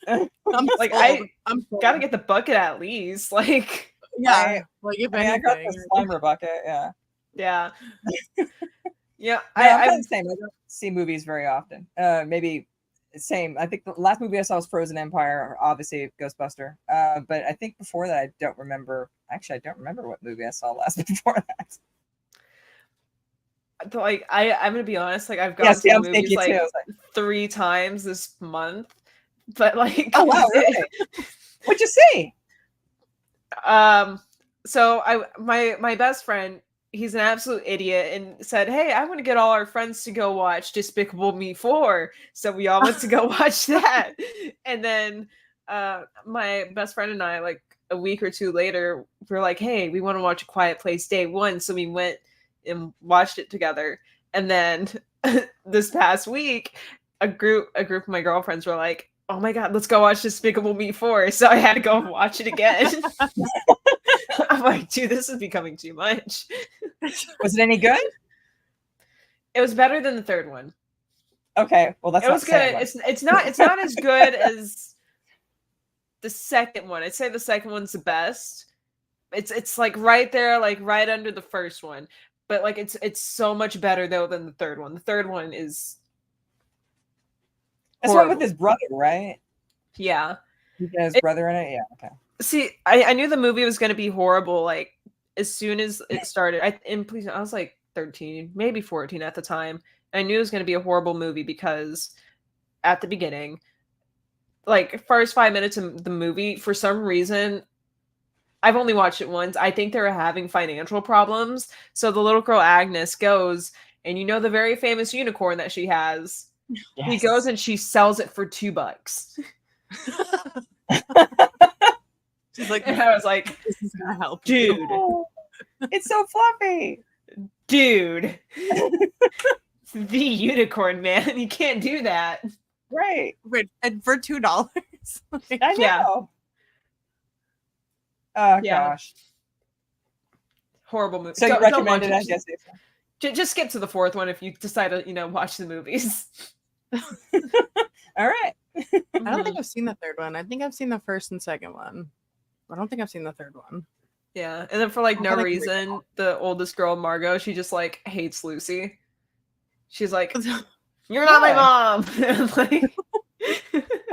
know. I'm Like, sold. I'm sold. Gotta get the bucket at least. Like, yeah. Like if I mean, I got anything. the Slimer bucket, yeah. yeah. Yeah, No, I'm I kinda the same. I don't see movies very often. Maybe same. I think the last movie I saw was Frozen Empire, obviously Ghostbuster. But I think before that I don't remember. Actually, I don't remember what movie I saw last before that. like I'm gonna be honest, like I've gone Yes, to yeah, the I'm movies thinking too. like I was like, 3 times this month. But like oh wow, really? What'd you see? So my best friend, he's an absolute idiot and said, "Hey, I want to get all our friends to go watch Despicable Me 4." So we all went to go watch that. And then my best friend and I, like a week or 2 later, we're like, "Hey, we want to watch A Quiet Place Day 1." So we went and watched it together. And then this past week, a group of my girlfriends were like, "Oh my god, let's go watch Despicable Me 4." So I had to go watch it again. I'm like, dude, this is becoming too much. Was it any good? It was better than the third one. Okay, well that's It was good. It's not as good as the second one. I'd say the second one's the best. It's like right there, like right under the first one. But like it's so much better though than the third one. The third one is That's one with horrible. his brother, right? Yeah. He has It- brother in it. Yeah. Okay. See, I knew the movie was gonna be horrible, like as soon as it started. I was like 13, maybe 14 at the time. I knew it was gonna be a horrible movie because at the beginning, like first 5 minutes of the movie, for some reason, I've only watched it once. I think they were having financial problems. So the little girl Agnes goes, and you know the very famous unicorn that she has. He Yes. goes and she sells it for $2. She's like, And I was like, this is gonna help, dude, Oh, it's so fluffy. dude. The unicorn, man. You can't do that. Right. Wait, and for $2. I Yeah. know. Oh Yeah. gosh. Horrible movie. So you Don't recommend it? watch I guess. Just skip to the fourth one if you decide to, watch the movies. All right. I don't think I've seen the third one. I think I've seen the first and second one. I don't think I've seen the third one. Yeah, and then for like I no thought I could reason, the oldest girl, Margot, she just like hates Lucy. She's like, "You're not my Yeah. mom." Like,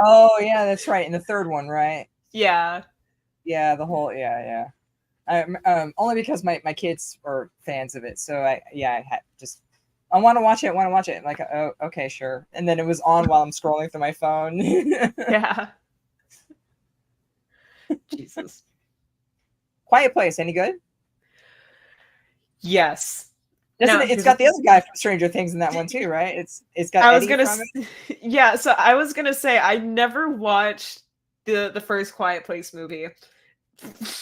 Oh yeah, that's right. In the third one, right? yeah, Yeah, the whole yeah. Only because my kids are fans of it, so I had I want to watch it. Like, oh, okay, sure. And then it was on while I'm scrolling through my phone. yeah. Jesus. Quiet Place, any good? Yes. Doesn't No, it? It's because got the other guy from Stranger Things in that one too, right? It's got. I was Eddie gonna, from it. yeah. So I was gonna say I never watched the first Quiet Place movie.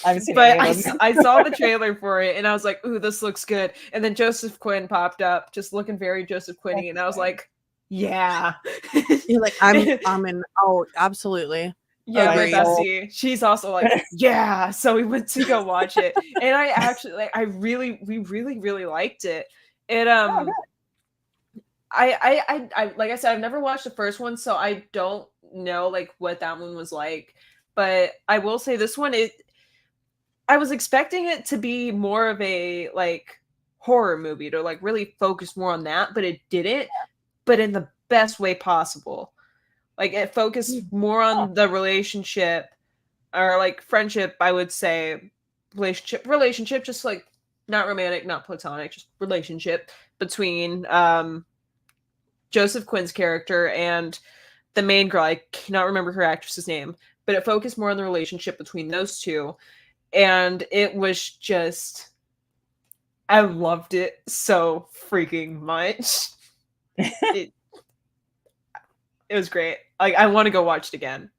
I haven't seen But any of them. I saw the trailer for it and I was like, "Ooh, this looks good." And then Joseph Quinn popped up, just looking very Joseph Quinny, and I was like, "Yeah, You're like, I'm in. Oh, absolutely. yeah." My Agreed. bestie, she's also like, "Yeah." So we went to go watch it, and I actually we really liked it. It Oh, good. I like I said, I've never watched the first one, so I don't know like what that one was like. But I will say this one, I was expecting it to be more of a like horror movie to like really focus more on that, but it didn't. But in the best way possible. Like it focused more on the relationship or like friendship, I would say. Relationship, just like not romantic, not platonic, just relationship between Joseph Quinn's character and the main girl. I cannot remember her actress's name, but it focused more on the relationship between those two. And it was just, I loved it so freaking much. it was great. Like, I want to go watch it again.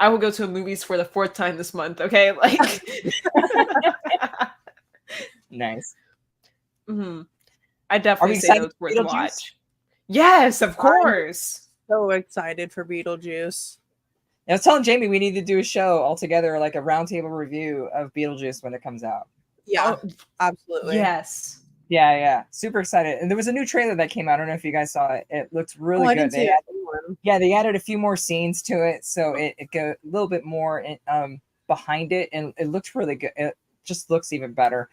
I will go to movies for the 4th time this month. Okay, like, Nice. mm-hmm. I Are we definitely say excited those for worth a Beetlejuice? watch. Yes, of course. So excited for Beetlejuice. I was telling Jamie we need to do a show all together, like a roundtable review of Beetlejuice when it comes out. Yeah, Oh, absolutely. yes. Yeah, super excited. And there was a new trailer that came out. I don't know if you guys saw it. It looks really Oh, I good. didn't see that one. They added a few more scenes to it, so it go a little bit more behind it, and it looks really good. It just looks even better.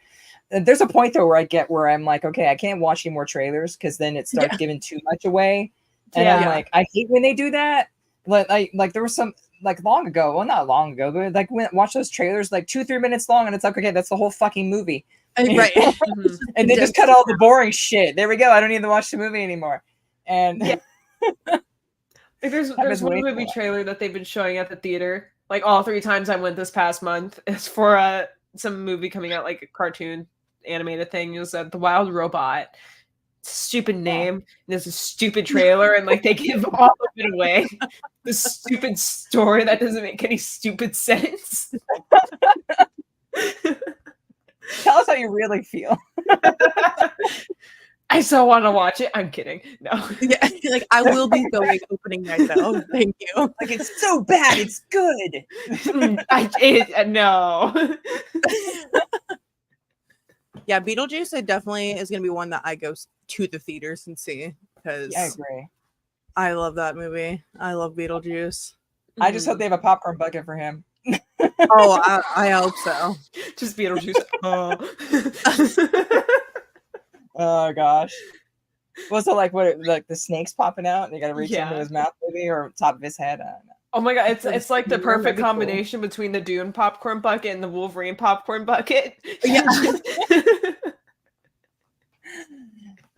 There's a point though where I'm like, okay, I can't watch any more trailers because then it starts giving too much away, and I'm Yeah. like, I hate when they do that. Like there was some like long ago, well not long ago, but like when watch those trailers like 2-3 minutes long, and it's like, okay, that's the whole fucking movie. Right. Mhm. And they just cut all the boring shit. There we go. I don't need to watch the movie anymore. And Yeah. Like there's was one way movie too trailer that they've been showing at the theater. Like all 3 times I went this past month. It's for some movie coming out, like a cartoon animated thing. It was The Wild Robot. Stupid name. And there's a stupid trailer, and like they give all of it away. The stupid story that doesn't make any stupid sense. Tell us how you really feel. I still want to watch it. I'm kidding. No. Yeah, like I will be going opening night though. Thank you. Like it's so bad, it's good. No. Yeah, Beetlejuice it definitely is gonna be one that I go to the theaters and see because Yeah, I agree. I love that movie. I love Beetlejuice. I just hope they have a popcorn bucket for him. Oh, I hope so. Just Beetlejuice. Oh gosh. Was it like what like the snakes popping out and you gotta reach into Yeah. his mouth maybe or top of his head? I don't know. Oh my god, it's like the Yeah, that'd perfect be cool. combination between the Dune popcorn bucket and the Wolverine popcorn bucket. Yeah.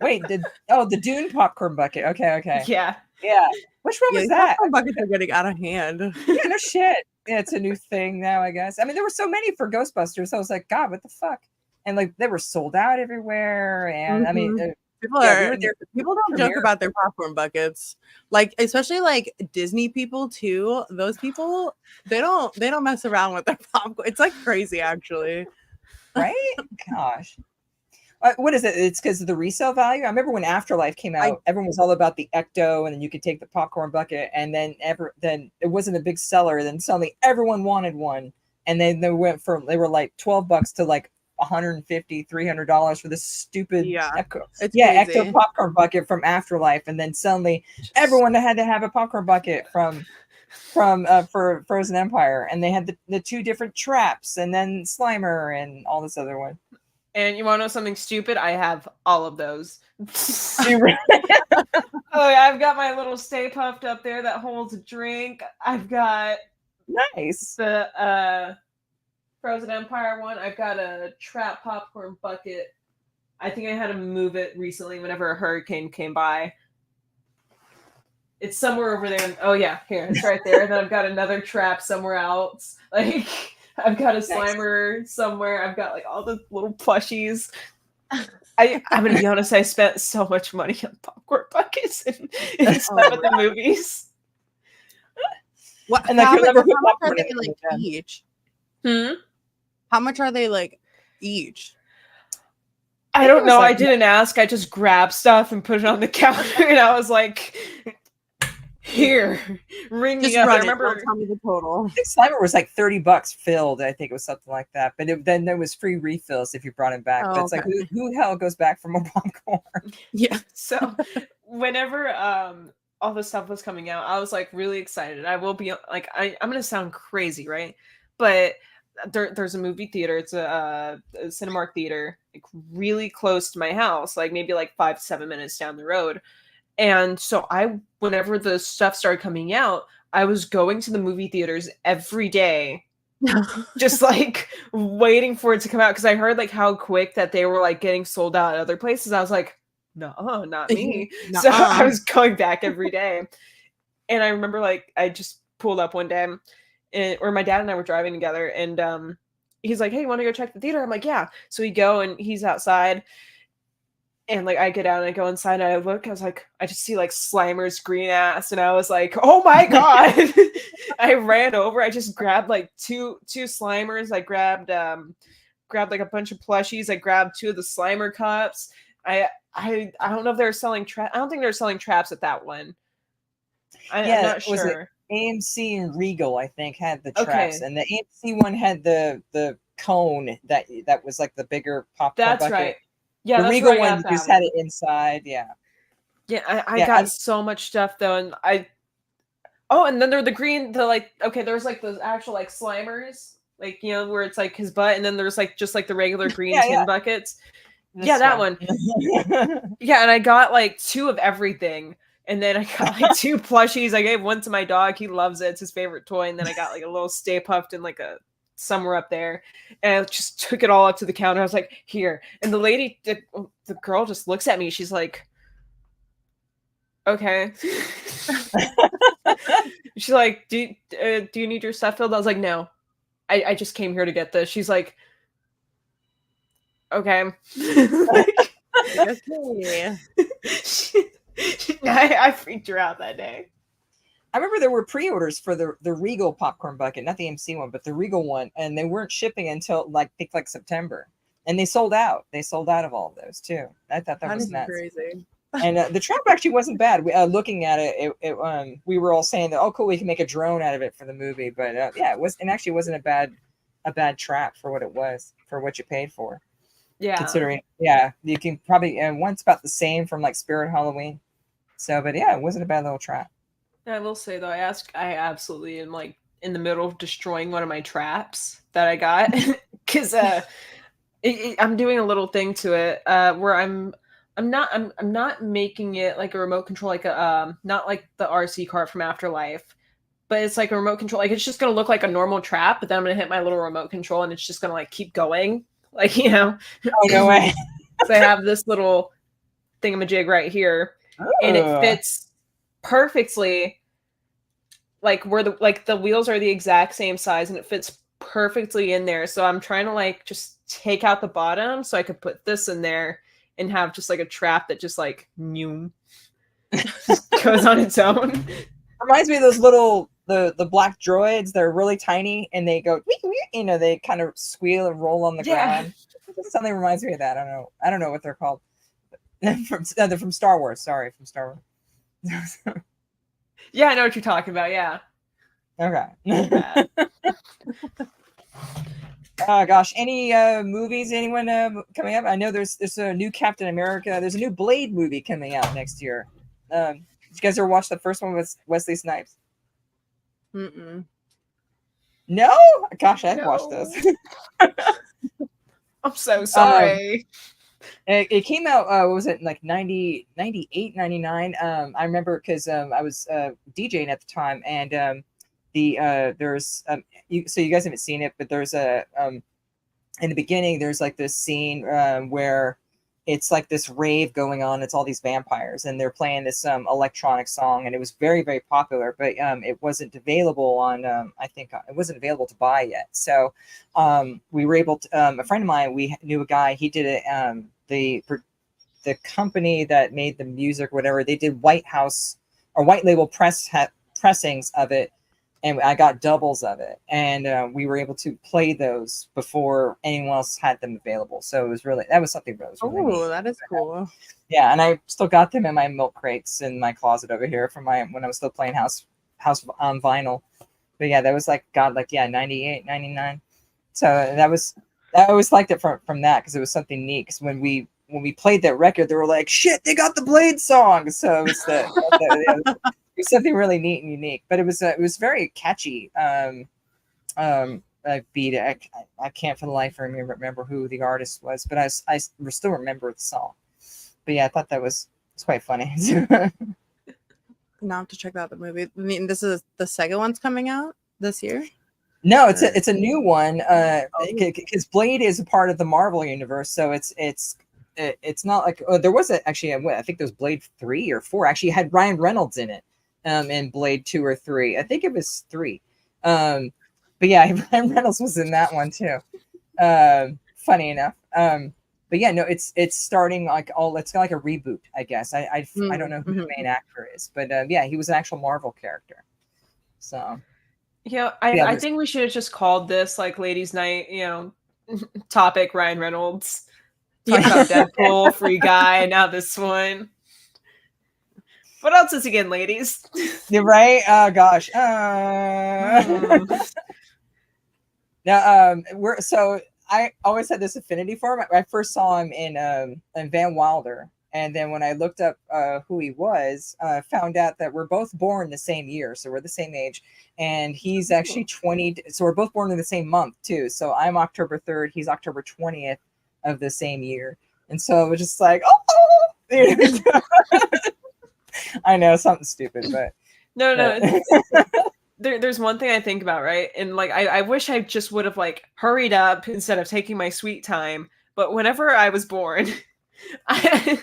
Wait, the Dune popcorn bucket. Okay. Yeah. Yeah. Which one Yeah, was these that? popcorn buckets are getting out of hand. Yeah, no shit. Yeah, it's a new thing now, I guess. I mean, there were so many for Ghostbusters. I was like, God, what the fuck? And like, they were sold out everywhere. And I mean, People yeah, are we were there for people don't premiere. joke about their popcorn buckets. Like especially like Disney people too. Those people they don't mess around with their popcorn. It's like crazy actually. Right? Gosh. What is it? It's because of the resale value. I remember when Afterlife came out, everyone was all about the Ecto, and then you could take the popcorn bucket, and then it wasn't a big seller. Then suddenly everyone wanted one, and then they were like $12 to like $150, $300 for this stupid Ecto crazy. popcorn bucket from Afterlife, and then suddenly everyone had to have a popcorn bucket for Frozen Empire, and they had the 2 different traps, and then Slimer and all this other one. And you want to know something stupid? I have all of those. You really- Oh, yeah, I've got my little Stay Puffed up there that holds a drink. I've got Nice. the Frozen Empire one. I've got a trap popcorn bucket. I think I had to move it recently whenever a hurricane came by. It's somewhere over there. Oh yeah, here, it's right there. Then I've got another trap somewhere else. Like I've got a Slimer somewhere. I've got like all the little plushies. I'm gonna be honest, I spent so much money on popcorn buckets and stuff at the movies. What And like, how you'll never much put are popcorn they in it like again. each? Hmm? How much are they like each? I it don't was know. like- I didn't ask. I just grabbed stuff and put it on the counter, and I was like, "Here, ring Just me up." I run it. remember. Don't tell me the total. I think Slimer was like $30 filled. I think it was something like that. But then there was free refills if you brought it back. Oh, but it's like, okay. who the hell goes back for more popcorn? Yeah. So, whenever all this stuff was coming out, I was like really excited. I will be like, I'm gonna sound crazy, right? But there's a movie theater. It's a Cinemark theater, like really close to my house, like maybe like 5 to 7 minutes down the road. And so whenever the stuff started coming out, I was going to the movie theaters every day, just like waiting for it to come out because I heard like how quick that they were like getting sold out at other places. I was like, no, not me. So I was going back every day. And I remember like I just pulled up one day or my dad and I were driving together and he's like, "Hey, you want to go check the theater?" I'm like, "Yeah." So we go and he's outside and like I get out and I go inside and I look, I was like, I just see like Slimer's green ass and I was like, "Oh my god." I ran over, I just grabbed like two Slimers. I grabbed like a bunch of plushies. I grabbed 2 of the Slimer cups. I don't know if they're selling I don't think they're selling traps at that one. I'm Yeah, not was it sure. AMC and Regal, I think, had the traps, Okay. and the AMC one had the cone that was like the bigger popcorn That's bucket. right. Yeah, The that's Regal where I one got just that had one. it inside. Yeah, Yeah, I yeah. got so much stuff though, and oh, and then there were the green, the like, okay, there's like those actual like Slimers, like, you know, where it's like his butt, and then there's like just like the regular green Yeah, yeah. tin buckets. Yeah, This that one. one. Yeah, and I got like 2 of everything. And then I got like 2 plushies. I gave one to my dog. He loves it. It's his favorite toy. And then I got like a little Stay Puffed and like a somewhere up there. And I just took it all up to the counter. I was like, here. And the girl just looks at me. She's like, okay. She's like, do you need your stuff filled? I was like, no. I just came here to get this. She's like, okay. Yeah. I freaked her out that day. I remember there were pre-orders for the Regal popcorn bucket, not the AMC one, but the Regal one, and they weren't shipping until like I think like September, and they sold out. They sold out of all of those too. I thought that was is nuts. crazy. And the trap actually wasn't bad. Looking at it, we were all saying that, oh, cool, we can make a drone out of it for the movie. But yeah, it actually wasn't a bad trap for what it was, for what you paid for. Yeah. Considering, yeah, you can probably, and one's about the same from like Spirit Halloween. So, but yeah, it wasn't a bad little trap. I will say though, I absolutely am like in the middle of destroying one of my traps that I got because I'm doing a little thing to it where I'm not making it like a remote control, like a not like the RC cart from Afterlife, but it's like a remote control. Like it's just gonna look like a normal trap, but then I'm gonna hit my little remote control and it's just gonna like keep going, like, you know. Oh, no way. So I have this little thingamajig right here, and it fits perfectly, like where the wheels are the exact same size, and it fits perfectly in there. So I'm trying to like just take out the bottom so I could put this in there and have just like a trap that just like just goes on its own. Reminds me of those little the black droids. They're really tiny and they go, you know, they kind of squeal and roll on the ground. Something reminds me of that. I don't know what they're called. They're from Star Wars. Sorry, from Star Wars. Yeah, I know what you're talking about. Yeah. Okay. Gosh, any movies? Anyone coming up? I know there's a new Captain America. There's a new Blade movie coming out next year. Did you guys ever watch the first one with Wesley Snipes? Mm-mm. No? Gosh, I've watched this. I'm so sorry. It came out, what was it, like 90, 98, 99? I remember because I was DJing at the time, and there's so you guys haven't seen it, but there's a in the beginning there's like this scene where it's like this rave going on. It's all these vampires and they're playing this electronic song, and it was very, very popular, but it wasn't available on I think it wasn't available to buy yet. So we were able to a friend of mine, we knew a guy, he did it, the company that made the music, whatever, they did White House or White Label pressings of it, and I got doubles of it, and we were able to play those before anyone else had them available. So that was something that was really neat. That is cool. Yeah, and I still got them in my milk crates in my closet over here from when I was still playing house vinyl. But yeah, that was like 98, 99. So I always liked it from that because it was something neat. Because when we played that record, they were like, "Shit, they got the Blade song!" So it was something really neat and unique. But it was very catchy. Beat. I can't for the life of me remember who the artist was, but I still remember the song. But yeah, I thought that was quite funny. Now I have to check out the movie. I mean, this is the second one's coming out this year. No, it's a new one. Because Blade is a part of the Marvel universe, so it's not like there was actually I think there was Blade 3 or 4. Actually, it had Ryan Reynolds in it. In Blade 2 or 3, I think it was 3. But yeah, Ryan Reynolds was in that one too. Funny enough. But yeah, no, it's starting it's like a reboot, I guess. I don't know who the main actor is, but yeah, he was an actual Marvel character. So yeah, I think we should have just called this like Ladies' Night, topic Ryan Reynolds. Talking about Deadpool, Free Guy, now this one. What else is he getting, ladies? You're right. Oh gosh. Now, I always had this affinity for him. I first saw him in Van Wilder, and then when I looked up who he was, found out that we're both born the same year, so we're the same age, and he's actually 20. So we're both born in the same month too. So I'm October 3rd. He's October 20th of the same year, and so it was just like, oh. I know, something stupid, but no. There's one thing I think about, right? And like, I wish I just would have like hurried up instead of taking my sweet time. But whenever I was born, they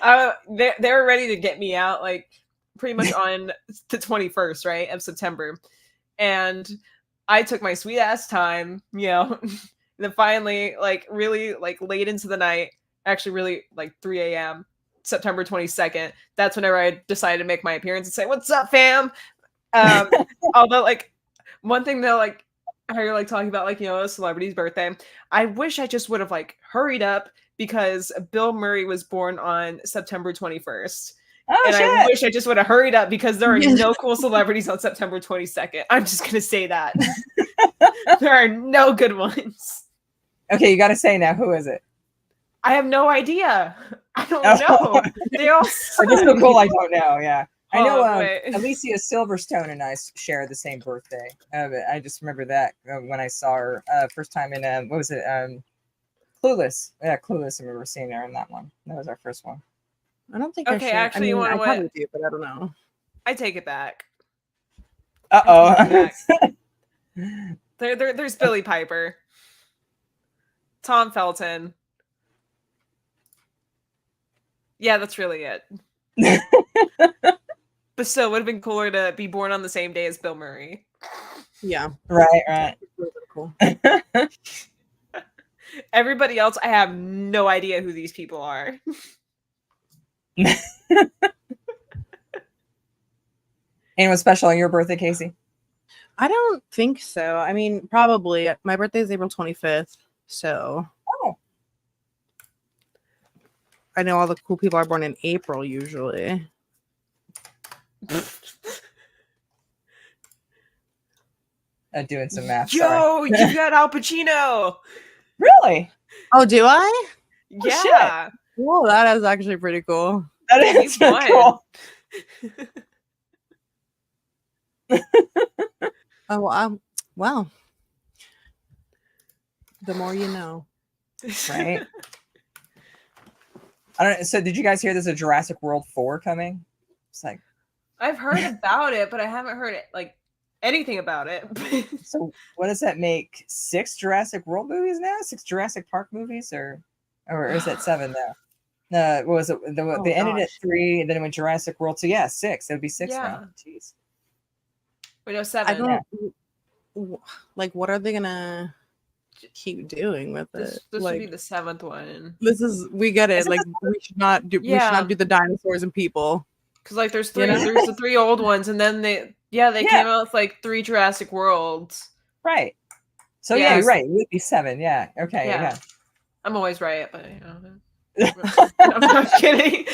were ready to get me out, like pretty much on the 21st, right, of September. And I took my sweet ass time, and then finally, like really like late into the night, actually really like 3 a.m., September 22nd, that's whenever I decided to make my appearance and say, "What's up, fam?" Although, like, one thing that, like, how you're like talking about, like, a celebrity's birthday, I wish I just would have like hurried up because Bill Murray was born on September 21st. And shit. I wish I just would have hurried up because there are no cool celebrities on September 22nd. I'm just gonna say that. There are no good ones. Okay, you got to say now. Who is it? I have no idea. I don't know. They all Are just so cool. I don't know. Yeah, I know. wait. Alicia Silverstone and I share the same birthday. I just remember that when I saw her first time in what was it? Clueless. Yeah, Clueless. I remember seeing her in that one. That was our first one. I don't think. Okay, actually, you want to probably do, but I don't know. I take it back. Uh oh. There's Billy Piper, Tom Felton. Yeah, that's really it. But still, it would have been cooler to be born on the same day as Bill Murray. Yeah. Right. Really cool. Everybody else, I have no idea who these people are. Anyone special on your birthday, Casey? I don't think so. I mean, probably. My birthday is April 25th, so. Oh. I know all the cool people are born in April usually. Doing some math. Yo, you got Al Pacino. Really? Oh, do I? Yeah. Whoa, that is actually pretty cool. That is He's so fun. cool. Oh, well. The more you know. Right. I don't know. So did you guys hear there's a Jurassic World 4 coming? It's like, I've heard about it, but I haven't heard it like anything about it. so what does that make? 6 Jurassic World movies now? 6 Jurassic Park movies, or is that 7 now? No, what was it? They ended at 3, and then it went Jurassic World. So yeah, 6. It would be 6 now. Jeez. Wait, no, 7. I don't like. What are they gonna keep doing with it? This like, should be the 7th one. We get it. Like, we should not do. We should not do the dinosaurs and people. Because like there's 3, there's the 3 old ones, and then they came out with like 3 Jurassic Worlds. Right. So yeah, you're right. It would be 7. Yeah. Okay. Yeah. I'm always right, but I'm not kidding.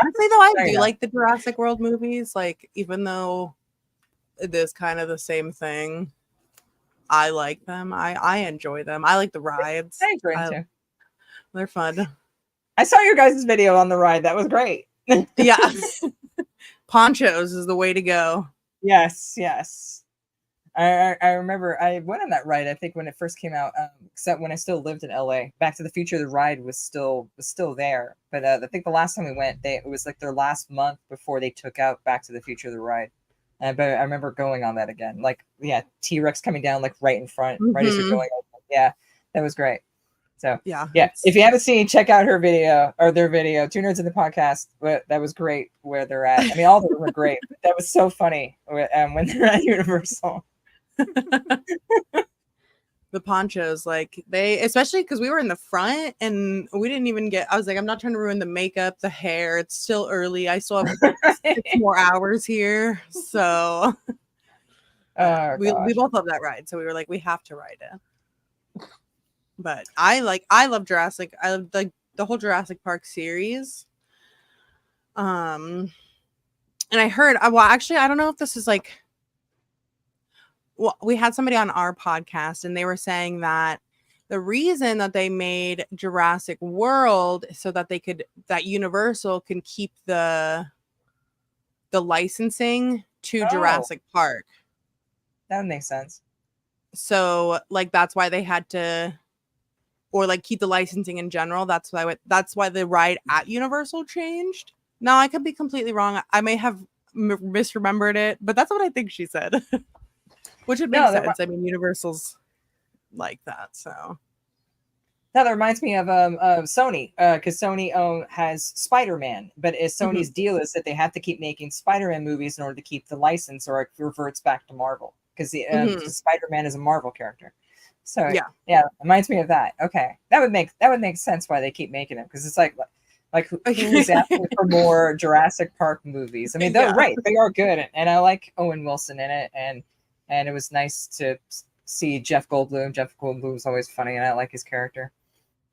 Honestly, though, I do like the Jurassic World movies. Like, even though it is kind of the same thing, I like them. I enjoy them. I like the rides. I enjoy them too. They're fun. I saw your guys' video on the ride. That was great. Yeah. Ponchos is the way to go. Yes. I remember I went on that ride, I think when it first came out, except when I still lived in LA. Back to the Future, the ride was still there. But I think the last time we went, it was like their last month before they took out Back to the Future, the ride. But I remember going on that again. Like, yeah, T-Rex coming down like right in front, right as you're going over. Yeah, that was great. So yeah. If you haven't seen, check out her video or their video, Two Nerds in the Podcast. But that was great where they're at. I mean, all of them were great. But that was so funny when they're at Universal. The ponchos, like especially because we were in the front and we didn't even I was like, I'm not trying to ruin the makeup, the hair. It's still early. I still have 6 more hours here. So we both love that ride. So we were like, we have to ride it. But I love Jurassic. I love the whole Jurassic Park series. And I heard, well, actually, I don't know if this is like, well, we had somebody on our podcast and they were saying that the reason that they made Jurassic World so that that Universal can keep the licensing to Jurassic Park. That would make sense. So like, that's why they had to, or like keep the licensing in general. That's why the ride at Universal changed. Now I could be completely wrong. I may have misremembered it, but that's what I think she said. Which would make sense. I mean, Universal's like that, so. Now that reminds me of Sony, because Sony has Spider-Man, but Sony's deal is that they have to keep making Spider-Man movies in order to keep the license, or it reverts back to Marvel, because Spider-Man is a Marvel character. So yeah, it reminds me of that. Okay, that would make sense why they keep making it, because it's like who's asking for more Jurassic Park movies? I mean, they're right; they are good, and I like Owen Wilson in it, and it was nice to see Jeff Goldblum. Jeff Goldblum is always funny, and I like his character.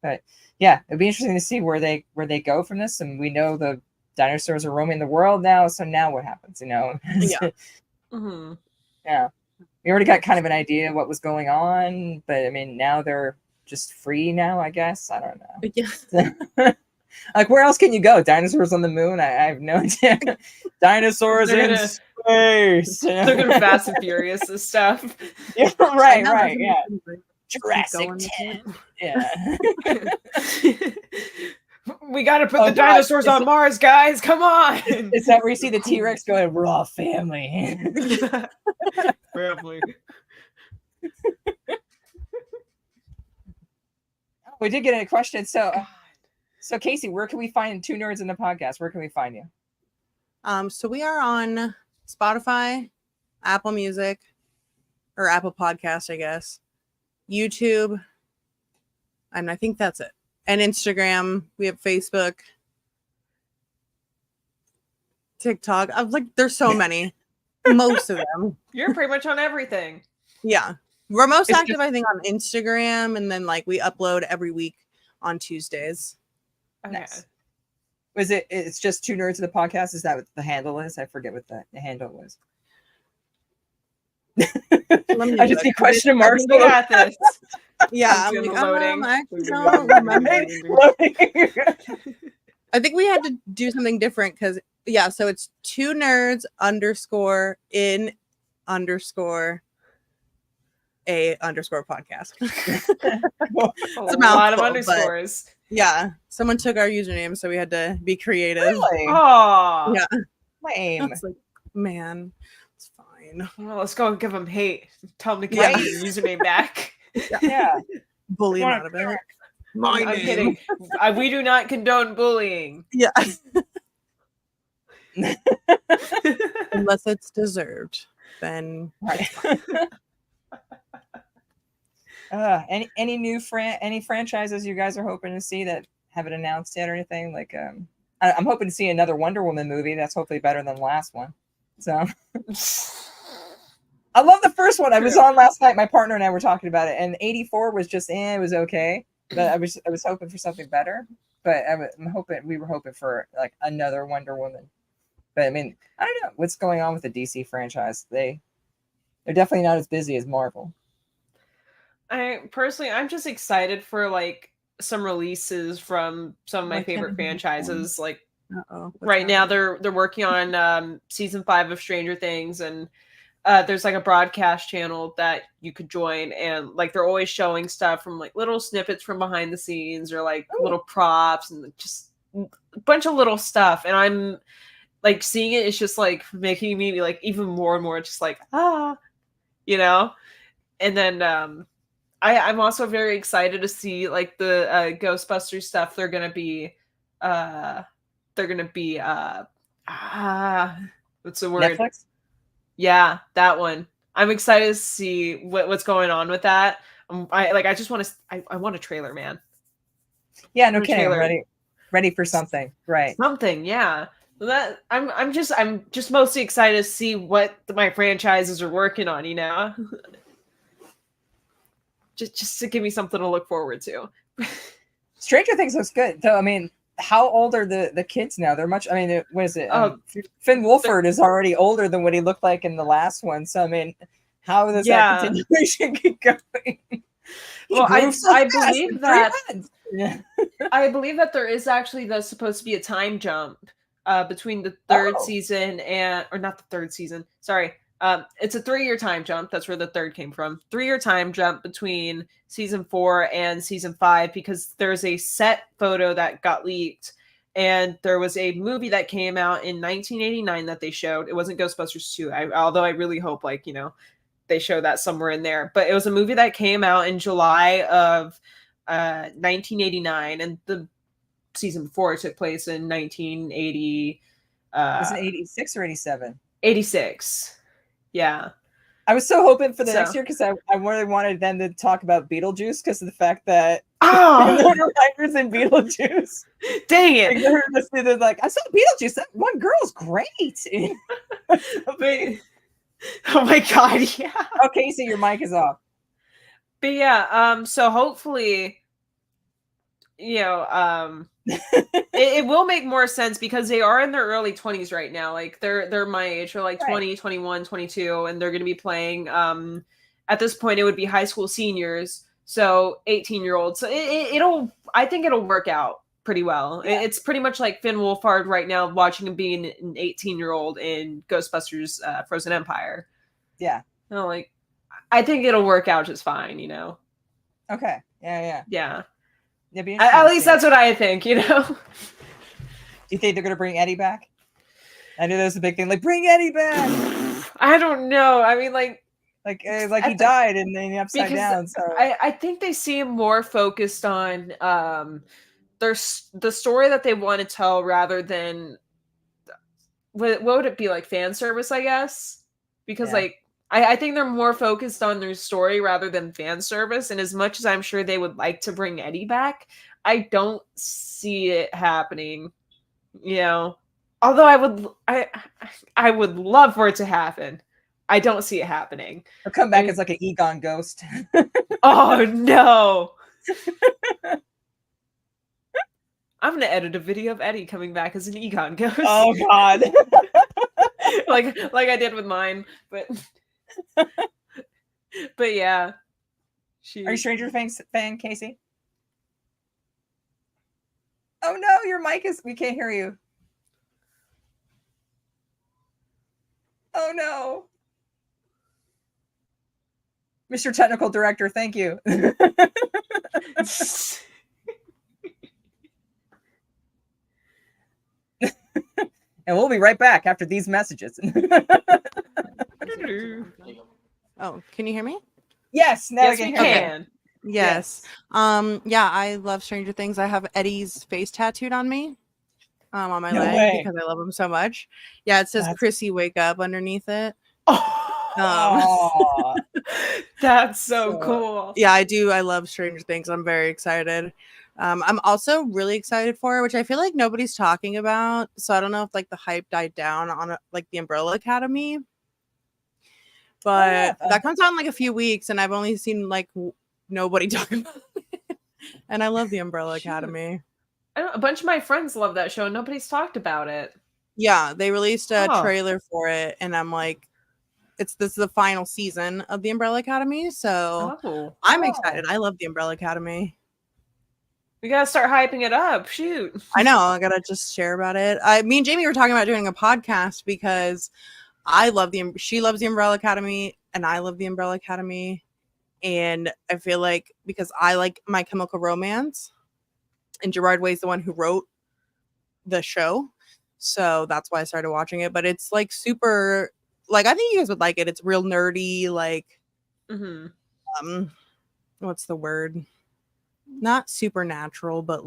But yeah, it'd be interesting to see where they go from this. And we know the dinosaurs are roaming the world now, so now what happens? You know? Yeah. Yeah. We already got kind of an idea of what was going on, but I mean, now they're just free now, I guess. I don't know. Yeah. Like, where else can you go? Dinosaurs on the moon? I have no idea. Dinosaurs in space. They're gonna Fast and Furious and stuff. Yeah, right. Yeah. Jurassic 10. Yeah. We got to put the dinosaurs on Mars, guys. Come on. Is that where you see the T-Rex going, we're all family? Family. We did get a question. So Casey, where can we find Two Nerds in the Podcast? Where can we find you? So we are on Spotify, Apple Music, or Apple Podcast, I guess, YouTube, and I think that's it. And Instagram. We have Facebook, TikTok. I was like, there's so many. Most of them. You're pretty much on everything. Yeah. We're most active, I think, on Instagram, and then like we upload every week on Tuesdays. Okay. Nice. Was it? It's just Two Nerds in the Podcast. Is that what the handle is? I forget what the handle was. I just see question marks. We got this. Yeah, I'm like, I actually don't remember. I think we had to do something different because so it's Two Nerds _in _ podcast. It's a lot of underscores. Yeah, someone took our username, so we had to be creative. Really? Oh, yeah, lame. It's like, man, it's fine. Well, let's go and give them hate. Tell them to get your username back. Yeah. Bully them out of it. I'm kidding. We do not condone bullying. Yeah. Unless it's deserved, then right. Any new franchises you guys are hoping to see that haven't announced yet or anything? Like I'm hoping to see another Wonder Woman movie that's hopefully better than the last one. So I love the first one. I was on last night. My partner and I were talking about it, and 84 was just it was okay, but I was hoping for something better. But we were hoping for like another Wonder Woman. But I mean, I don't know what's going on with the DC franchise. They're definitely not as busy as Marvel. I'm just excited for like some releases from some of my favorite franchises. Like right now they're working on season 5 of Stranger Things, and there's like a broadcast channel that you could join, and like they're always showing stuff from like little snippets from behind the scenes or like little props and just a bunch of little stuff. And I'm like seeing it's just like making me like even more and more just like you know. And then I'm also very excited to see like the Ghostbusters stuff. They're gonna be what's the word? Netflix? Yeah, that one. I'm excited to see what's going on with that. I just want to. I want a trailer, man. Yeah, no kidding. I'm ready for something, right? Something, yeah. That I'm just mostly excited to see what my franchises are working on. You know. just to give me something to look forward to. Stranger Things looks good. Though I mean, how old are the kids now? They're much. I mean, what is it? Finn Wolford is already older than what he looked like in the last one. So I mean, how does that continuation keep going? Well, I believe that I believe that there is actually supposed to be a time jump between the third season or not the third season. Sorry. It's a 3-year time jump. That's where the third came from. 3-year time jump between season 4 and season 5 because there's a set photo that got leaked, and there was a movie that came out in 1989 that they showed. It wasn't Ghostbusters 2, although I really hope they show that somewhere in there. But it was a movie that came out in July of 1989, and the season before took place in 1980. Was it 86 or 87? 86. Yeah. I was so hoping for the next year because I really wanted them to talk about Beetlejuice because of the fact that the writers in Beetlejuice. Dang it. They're like, I saw Beetlejuice. That one girl's great. Oh my God. Yeah. Okay, so your mic is off. But yeah, so hopefully, it will make more sense because they are in their early 20s right now. Like they're my age. They're like 20, 21, 22, and they're going to be playing at this point it would be high school seniors, so 18-year-olds. So I think it'll work out pretty well. Yeah. It's pretty much like Finn Wolfhard right now watching him being an 18-year-old in Ghostbusters Frozen Empire. Yeah. I think it'll work out just fine, Okay. Yeah. Yeah. At least that's what I think, Do you think they're going to bring Eddie back? I knew that was a big thing. Like, bring Eddie back. I don't know. I mean, like he died in the Upside Down. So I think they seem more focused on the story that they want to tell rather than what would it be, like fan service, I guess? Because I think they're more focused on their story rather than fan service. And as much as I'm sure they would like to bring Eddie back, I don't see it happening. Although I would love for it to happen. I don't see it happening. Or come back as like an Egon ghost. Oh no. I'm gonna edit a video of Eddie coming back as an Egon ghost. Oh God. like I did with mine, but yeah. Are you Stranger Things fan, Casey? Oh no, your mic we can't hear you. Oh no. Mr. Technical Director, thank you. And we'll be right back after these messages. Oh, can you hear me? Yes, now yes, I can we hear can. you. Yes. Yeah, I love Stranger Things. I have Eddie's face tattooed on me. On my leg because I love him so much. Yeah, it says Chrissy wake up underneath it. That's so cool. Yeah, I do. I love Stranger Things. I'm very excited. I'm also really excited for it, which I feel like nobody's talking about. So I don't know if the hype died down on the Umbrella Academy. But that comes out in a few weeks, and I've only seen nobody talking about it. And I love the Umbrella Academy. A bunch of my friends love that show, and nobody's talked about it. Yeah, they released a trailer for it, and I'm like, this is the final season of the Umbrella Academy, so I'm excited. I love the Umbrella Academy. We gotta start hyping it up. Shoot. I know. I gotta just share about it. Me and Jamie were talking about doing a podcast because she loves the Umbrella Academy, and I love the Umbrella Academy, and I feel like because I like My Chemical Romance, and Gerard Way's the one who wrote the show, so that's why I started watching it. But it's super. I think you guys would like it. It's real nerdy, what's the word? Not supernatural, but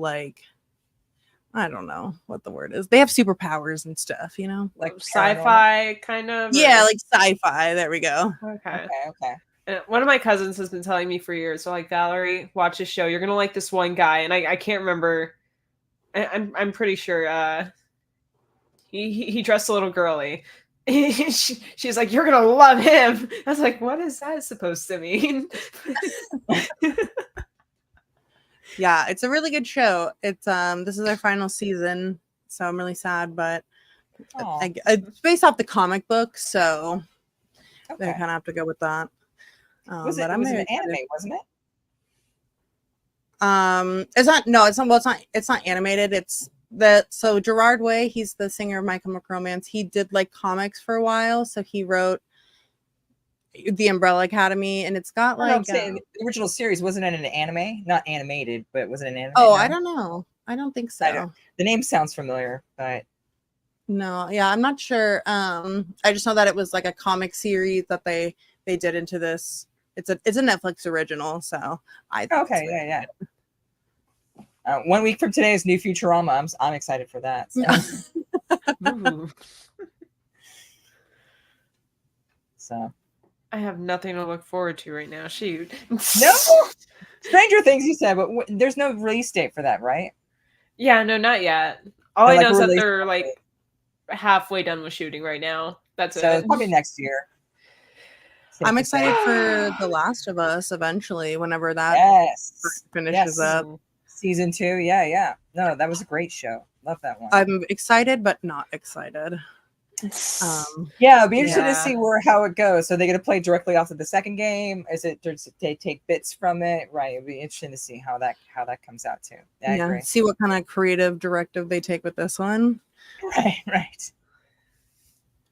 I don't know what the word is. They have superpowers and stuff, like sci-fi kind of. Yeah, like sci-fi. There we go. Okay. And one of my cousins has been telling me for years. So Valerie, watch this show. You're gonna like this one guy, and I can't remember. I'm pretty sure he dressed a little girly. she's like, "You're gonna love him." I was like, "What is that supposed to mean?" Yeah, it's a really good show. It's this is their final season, so I'm really sad, but Aw, it's based off the comic book, so they okay. kind of have to go with that. Was But it I'm was an very excited. anime, wasn't it? It's not. No, it's not. Well, it's not animated. It's that. So Gerard Way, he's the singer of My Chemical Romance. He did like comics for a while, so he wrote the Umbrella Academy, and it's got No, I'm like. saying the original series wasn't it an anime? Not animated, but was it an anime? Oh, No? I don't know. I don't think I don't- so. The name sounds familiar, but No, yeah, I'm not sure. I just know that it was like a comic series that they did into this. It's a Netflix original, so I think it's okay, really yeah. 1 week from today is new Futurama. I'm excited for that. So. Ooh. So. I have nothing to look forward to right now. Shoot. No, Stranger Things. You said, but there's no release date for that, right? Yeah, no, not yet. All Or, I like, know is that release they're date. like halfway done with shooting right now. That's So it. it's probably next year. Safe I'm to say. excited for The Last of Us eventually, whenever that Yes. finishes up. Season 2. Yeah. No, that was a great show. Love that one. I'm excited, but not excited. Yeah, it'll be interesting Yeah. to see how it goes. So they're going to play directly off of the second game. Is it they take bits from it? Right. It'll be interesting to see how that comes out too. I agree. See what kind of creative directive they take with this one. Right.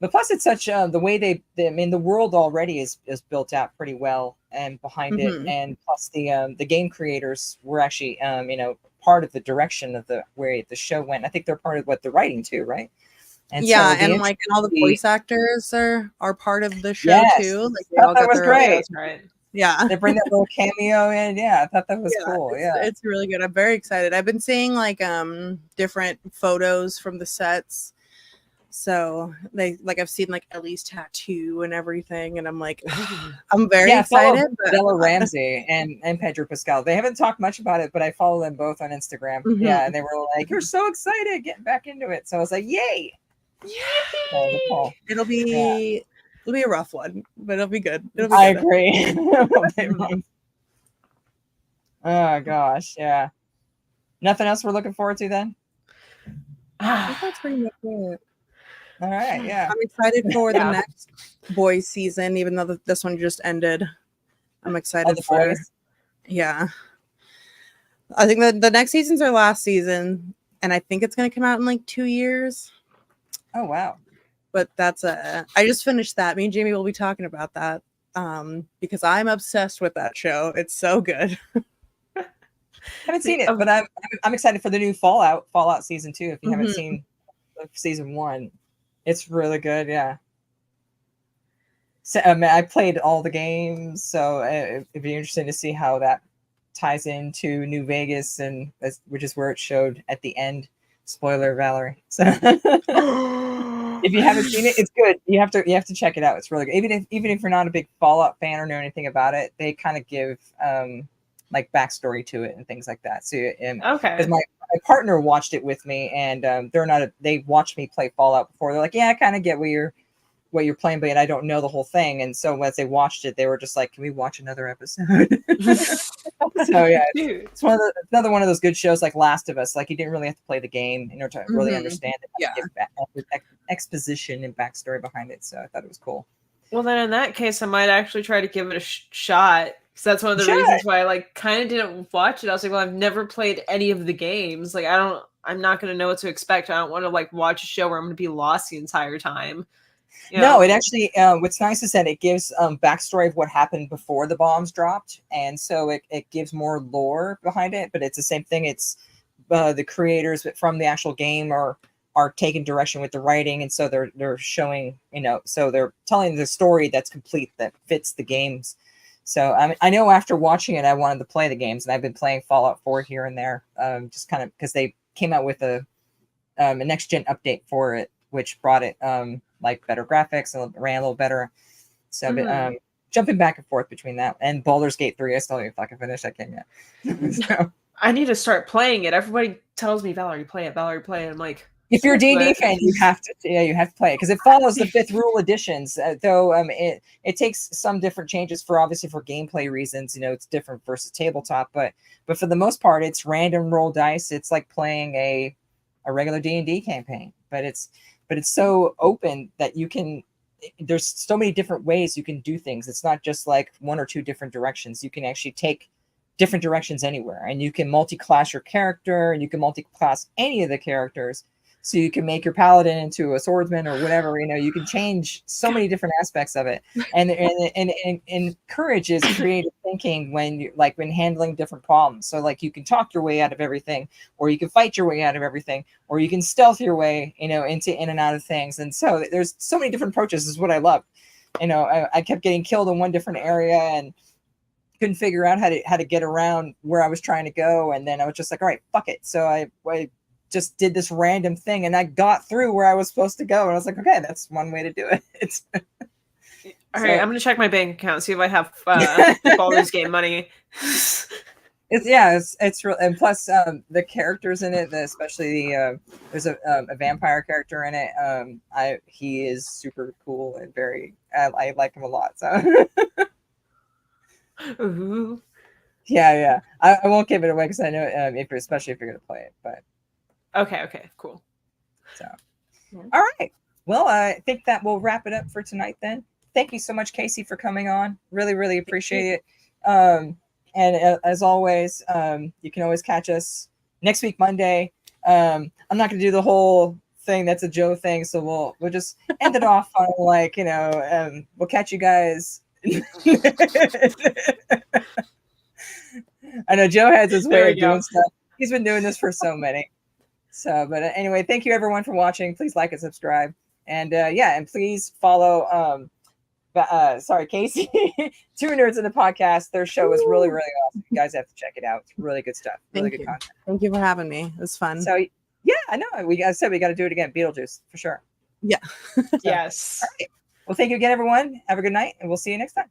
But plus, it's such the way I mean, the world already is built out pretty well and behind it, and plus the game creators were actually part of the direction of the where the show went. I think they're part of what the writing too, right? And yeah, so and all the voice actors are part of the show Yes. too. Like they Thought all that got was their great. That's right. Yeah. They bring that little cameo in. Yeah, I thought that was cool. It's really good. I'm very excited. I've been seeing like different photos from the sets. So I've seen like Ellie's tattoo and everything, and I'm like, I'm very excited. Bella Ramsey and Pedro Pascal. They haven't talked much about it, but I follow them both on Instagram. Mhm. Yeah, and they were like, "You're so excited getting back into it." So I was like, "Yay!" Cool. It'll be a rough one, but it'll be good. It'll be I good. agree. Oh gosh, yeah. Nothing else we're looking forward to then. I think that's pretty much it. All right, yeah. I'm excited for the next boys season, even though this one just ended. I'm excited the for boys. Yeah. I think that the next season's our last season, and I think it's going to come out in like 2 years. Oh wow. But that's I just finished that. Me and Jamie will be talking about that because I'm obsessed with that show. It's so good. I haven't seen it, but I'm excited for the new Fallout season 2. If you haven't seen season 1, it's really good. Yeah. So I played all the games, so it'd be interesting to see how that ties into New Vegas, and which is where it showed at the end. Spoiler, Valerie. So if you haven't seen it, it's good. You have to check it out. It's really good. Even if you're not a big Fallout fan or know anything about it, they kind of give like backstory to it and things like that. So okay, because my partner watched it with me, and they watched me play Fallout before. They're like, yeah, I kind of get what you're playing, but I don't know the whole thing. And so as they watched it, they were just like, can we watch another episode? So yeah, it's another one of those good shows like Last of Us. Like you didn't really have to play the game in order to really understand it. Yeah. With exposition and backstory behind it. So I thought it was cool. Well, then in that case, I might actually try to give it a shot. Because that's one of the reasons why I kind of didn't watch it. I was like, well, I've never played any of the games. Like I'm not going to know what to expect. I don't want to watch a show where I'm going to be lost the entire time. No, it actually, what's nice is that it gives backstory of what happened before the bombs dropped. And so it gives more lore behind it, but it's the same thing. It's the creators from the actual game are taking direction with the writing. And so they're showing, so they're telling the story that's complete, that fits the games. So I know after watching it, I wanted to play the games, and I've been playing Fallout 4 here and there, just kind of because they came out with a next gen update for it, which brought it like better graphics and ran a little better. So but, jumping back and forth between that and Baldur's Gate 3, I still haven't fucking finished that game yet. So. I need to start playing it. Everybody tells me, Valerie, play it. I'm like, If you're a D&D But- fan, you have to play it because it follows the fifth rule editions. Though it takes some different changes for obviously for gameplay reasons. It's different versus tabletop, but for the most part, it's random roll dice. It's like playing a regular D&D campaign, but it's so open that you can. There's so many different ways you can do things. It's not just like one or two different directions. You can actually take different directions anywhere, and you can multi-class your character, and you can multi-class any of the characters. So you can make your paladin into a swordsman or whatever. You can change so many different aspects of it, and encourages creative thinking when handling different problems. So like you can talk your way out of everything, or you can fight your way out of everything, or you can stealth your way, into in and out of things. And so there's so many different approaches. Is what I love. I kept getting killed in one different area and couldn't figure out how to get around where I was trying to go. And then I was just like, all right, fuck it. So I just did this random thing and I got through where I was supposed to go. And I was like, okay, that's one way to do it. All right, I'm gonna check my bank account, see if I have Baldur's Gate money. It's real. And plus the characters in it, especially there's a vampire character in it. He is super cool and I like him a lot. So Ooh. yeah. I won't give it away because I know especially if you're gonna play it, but Okay, cool. So, all right. Well, I think that will wrap it up for tonight then. Thank you so much, Casey, for coming on. Really, really appreciate it. And as always, you can always catch us next week, Monday. I'm not going to do the whole thing. That's a Joe thing. So we'll just end it off on we'll catch you guys. I know Joe has his way of doing stuff. He's been doing this for so many. So, but anyway, thank you everyone for watching. Please like and subscribe. And and please follow Casey, Two Nerds in the Podcast. Their show is really, really awesome. You guys have to check it out. It's really good stuff. Really good content. Thank you for having me. It was fun. So yeah, I know. I said we got to do it again. Beetlejuice for sure. Yeah. Yes. All right. Well, thank you again, everyone. Have a good night, and we'll see you next time.